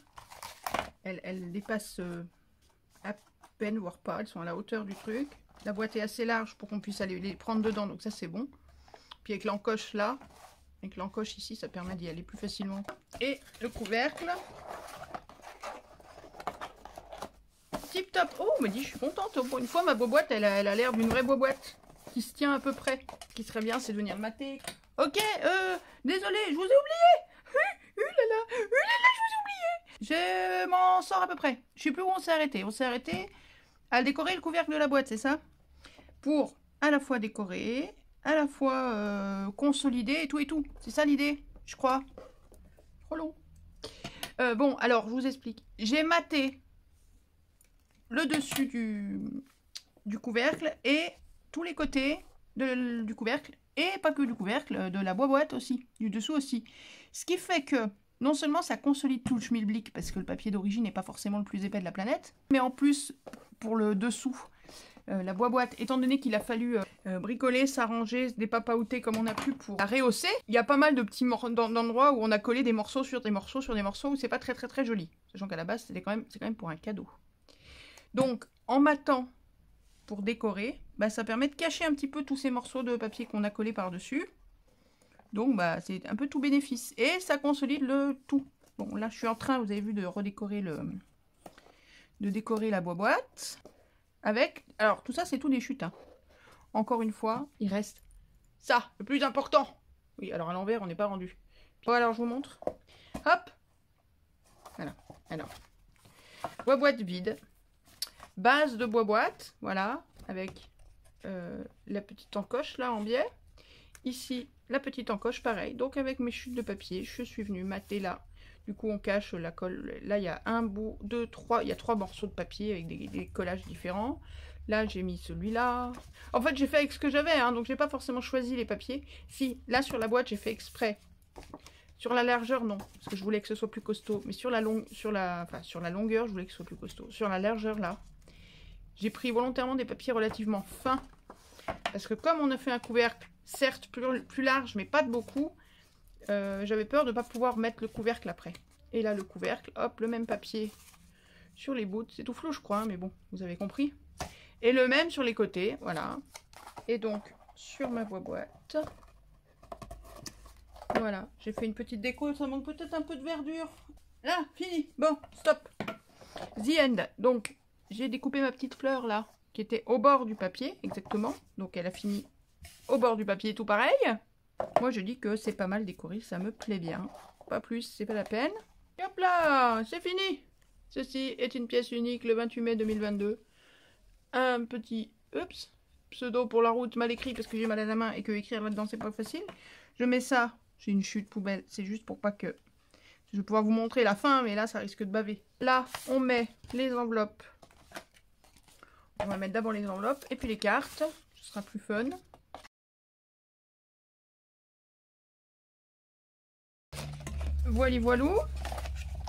Elles dépassent à peine, voire pas. Elles sont à la hauteur du truc. La boîte est assez large pour qu'on puisse aller les prendre dedans, donc ça, c'est bon. Puis avec l'encoche là, avec l'encoche ici, ça permet d'y aller plus facilement. Et le couvercle. Tip top. Oh, on me dit, je suis contente. Pour une fois, ma boîte, elle a l'air d'une vraie boîte qui se tient à peu près. Ce qui serait bien, c'est de venir le mater. Ok, désolé, je vous ai oublié. Là, je vous ai oublié. Je m'en sors à peu près. Je sais plus où on s'est arrêté. On s'est arrêté à décorer le couvercle de la boîte, c'est ça? Pour à la fois décorer, à la fois consolider et tout. C'est ça l'idée, je crois. Trop long. Bon, alors, je vous explique. J'ai maté le dessus du couvercle et tous les côtés du couvercle. Et pas que du couvercle, de la boîte aussi, du dessous aussi. Ce qui fait que, non seulement ça consolide tout le schmilblick, parce que le papier d'origine n'est pas forcément le plus épais de la planète, mais en plus, pour le dessous, la boîte, étant donné qu'il a fallu bricoler, s'arranger, dépapaouter comme on a pu pour la rehausser, il y a pas mal de petits d'endroits où on a collé des morceaux sur des morceaux sur des morceaux où c'est pas très joli. Sachant qu'à la base, c'est quand même pour un cadeau. Donc, en matant pour décorer, bah, ça permet de cacher un petit peu tous ces morceaux de papier qu'on a collés par-dessus. Donc, bah, c'est un peu tout bénéfice. Et ça consolide le tout. Bon, là, je suis en train, vous avez vu, de redécorer décorer la boîte. Avec... Alors, tout ça, c'est tout des chutes. Hein. Encore une fois, il reste ça, le plus important. Oui, alors à l'envers, on n'est pas rendu. Bon, alors, je vous montre. Hop. Voilà. Alors, boîte vide. Base de boîte, voilà, avec la petite encoche, là, en biais. Ici, la petite encoche, pareil. Donc, avec mes chutes de papier, je suis venue mater là. Du coup, on cache la colle. Là, il y a un bout, deux, trois. Il y a 3 morceaux de papier avec des collages différents. Là, j'ai mis celui-là. En fait, j'ai fait avec ce que j'avais, hein, donc j'ai pas forcément choisi les papiers. Si, là, sur la boîte, j'ai fait exprès. Sur la largeur, non, parce que je voulais que ce soit plus costaud. Mais sur la longueur, je voulais que ce soit plus costaud. Sur la largeur, là, j'ai pris volontairement des papiers relativement fins. Parce que comme on a fait un couvercle, certes plus large, mais pas de beaucoup, j'avais peur de ne pas pouvoir mettre le couvercle après. Et là, le couvercle, hop, le même papier sur les bouts. C'est tout flou, je crois, hein, mais bon, vous avez compris. Et le même sur les côtés, voilà. Et donc, sur ma boîte, voilà, j'ai fait une petite déco. Ça manque peut-être un peu de verdure. Là, fini. Bon, stop. The end. Donc, j'ai découpé ma petite fleur, là, qui était au bord du papier, exactement. Donc, elle a fini au bord du papier, tout pareil. Moi, je dis que c'est pas mal décoré, ça me plaît bien. Pas plus, c'est pas la peine. Et hop là, c'est fini. Ceci est une pièce unique le 28 mai 2022. Un petit pseudo pour la route mal écrit parce que j'ai mal à la main et que écrire là-dedans, c'est pas facile. Je mets ça, j'ai une chute poubelle, c'est juste pour pas que... Je vais pouvoir vous montrer la fin, mais là, ça risque de baver. Là, on met les enveloppes. On va mettre d'abord les enveloppes et puis les cartes. Ce sera plus fun. Voilà, voilou.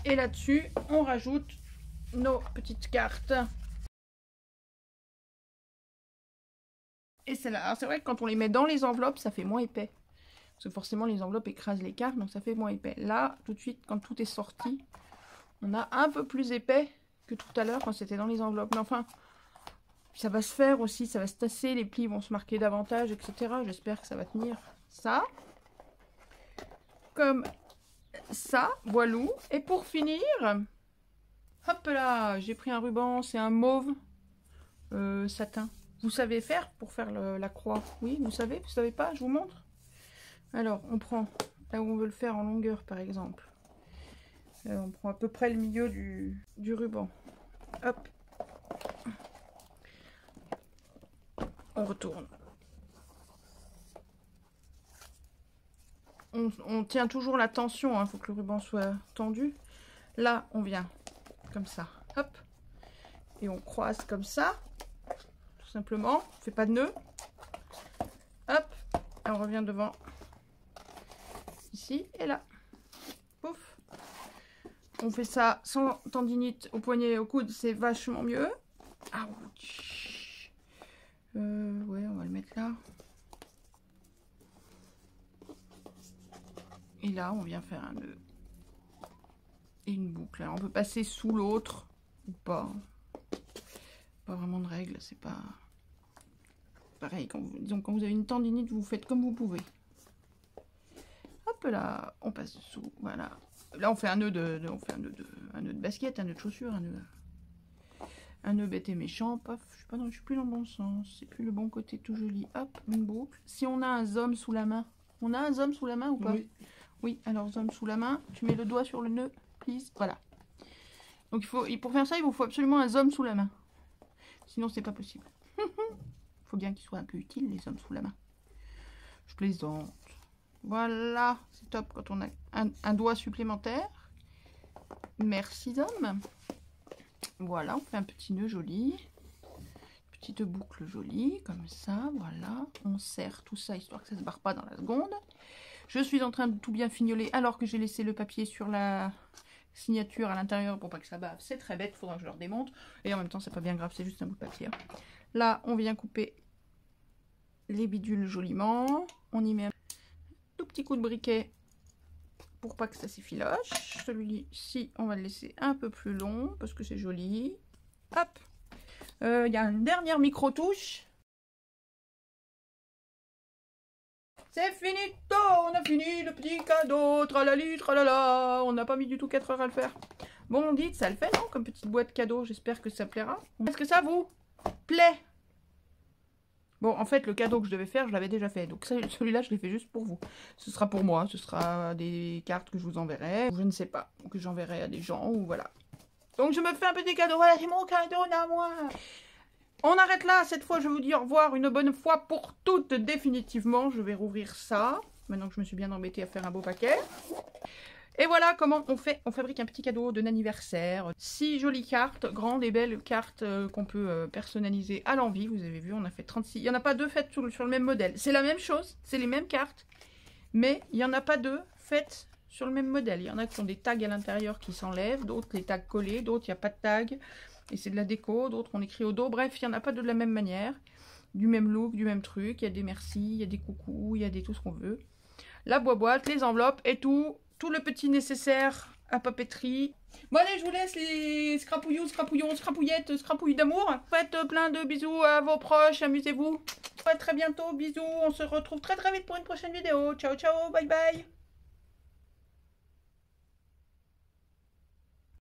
Et là-dessus, on rajoute nos petites cartes. Et celle-là, alors c'est vrai que quand on les met dans les enveloppes, ça fait moins épais. Parce que forcément, les enveloppes écrasent les cartes, donc ça fait moins épais. Là, tout de suite, quand tout est sorti, on a un peu plus épais que tout à l'heure quand c'était dans les enveloppes. Mais enfin, ça va se faire aussi, ça va se tasser, les plis vont se marquer davantage, etc. J'espère que ça va tenir ça. Comme ça, voilou. Et pour finir, hop là, j'ai pris un ruban, c'est un mauve satin. Vous savez faire pour faire la croix? Oui, vous savez pas, je vous montre. Alors, on prend là où on veut le faire en longueur, par exemple. On prend à peu près le milieu du ruban. Hop. On retourne. On tient toujours la tension, hein, faut que le ruban soit tendu. Là, on vient comme ça. Hop. Et on croise comme ça. Tout simplement. On fait pas de nœud. Hop. Et on revient devant. Ici et là. Pouf. On fait ça sans tendinite au poignet et au coude, c'est vachement mieux. Ouch. Ouais, on va le mettre là. Et là, on vient faire un nœud. Et une boucle. Alors, on peut passer sous l'autre ou pas. Pas vraiment de règle, c'est pas... Pareil, disons, quand vous avez une tendinite, vous faites comme vous pouvez. Hop là, on passe dessous, voilà. Là, on fait un nœud de basket, un nœud de chaussure, un nœud bête et méchant. Paf, je suis plus dans le bon sens. C'est plus le bon côté tout joli. Hop, une boucle. Si on a un zoom sous la main, on a un zoom sous la main ou pas? Oui. Oui, alors zoom sous la main. Tu mets le doigt sur le nœud, please. Voilà. Donc pour faire ça, il vous faut absolument un zoom sous la main. Sinon, c'est pas possible. Il faut bien qu'il soit un peu utile, les zooms sous la main. Je plaisante. Voilà, c'est top quand on a un doigt supplémentaire. Merci, zoom. Voilà, on fait un petit nœud joli. Petite boucle jolie, comme ça, voilà. On serre tout ça, histoire que ça ne se barre pas dans la seconde. Je suis en train de tout bien fignoler, alors que j'ai laissé le papier sur la signature à l'intérieur pour pas que ça bave. C'est très bête, il faudra que je le redémonte. Et en même temps, c'est pas bien grave, c'est juste un bout de papier. Là, on vient couper les bidules joliment. On y met un tout petit coup de briquet pour pas que ça s'effiloche. Celui-ci, on va le laisser un peu plus long parce que c'est joli. Hop. Il y a une dernière micro-touche. C'est finito, on a fini le petit cadeau, tralali, tralala. On n'a pas mis du tout 4 heures à le faire. Bon, dites, ça le fait, non? Comme petite boîte cadeau, j'espère que ça plaira. Est-ce que ça vous plaît? Bon, en fait, le cadeau que je devais faire, je l'avais déjà fait. Donc celui-là, je l'ai fait juste pour vous. Ce sera pour moi, ce sera des cartes que je vous enverrai. Ou je ne sais pas, que j'enverrai à des gens, ou voilà. Donc je me fais un petit cadeau, voilà, c'est mon cadeau à moi. On arrête là, cette fois, je vous dis au revoir une bonne fois pour toutes, définitivement. Je vais rouvrir ça, maintenant que je me suis bien embêtée à faire un beau paquet. Et voilà comment on fabrique un petit cadeau d'un anniversaire. 6 jolies cartes, grandes et belles cartes qu'on peut personnaliser à l'envie. Vous avez vu, on a fait 36. Il n'y en a pas deux faites sur le même modèle. C'est la même chose, c'est les mêmes cartes. Mais il n'y en a pas deux faites sur le même modèle. Il y en a qui ont des tags à l'intérieur qui s'enlèvent, d'autres les tags collés, d'autres il n'y a pas de tag. Et c'est de la déco, d'autres on écrit au dos. Bref, il n'y en a pas deux de la même manière. Du même look, du même truc. Il y a des merci, il y a des coucous, il y a des tout ce qu'on veut. La boîte, les enveloppes et tout le petit nécessaire à papeterie. Bon allez, je vous laisse les scrapouillous, scrapouillons, scrapouillettes, scrapouilles d'amour. Faites plein de bisous à vos proches, amusez-vous. À très bientôt, bisous, on se retrouve très vite pour une prochaine vidéo. Ciao, ciao, bye bye.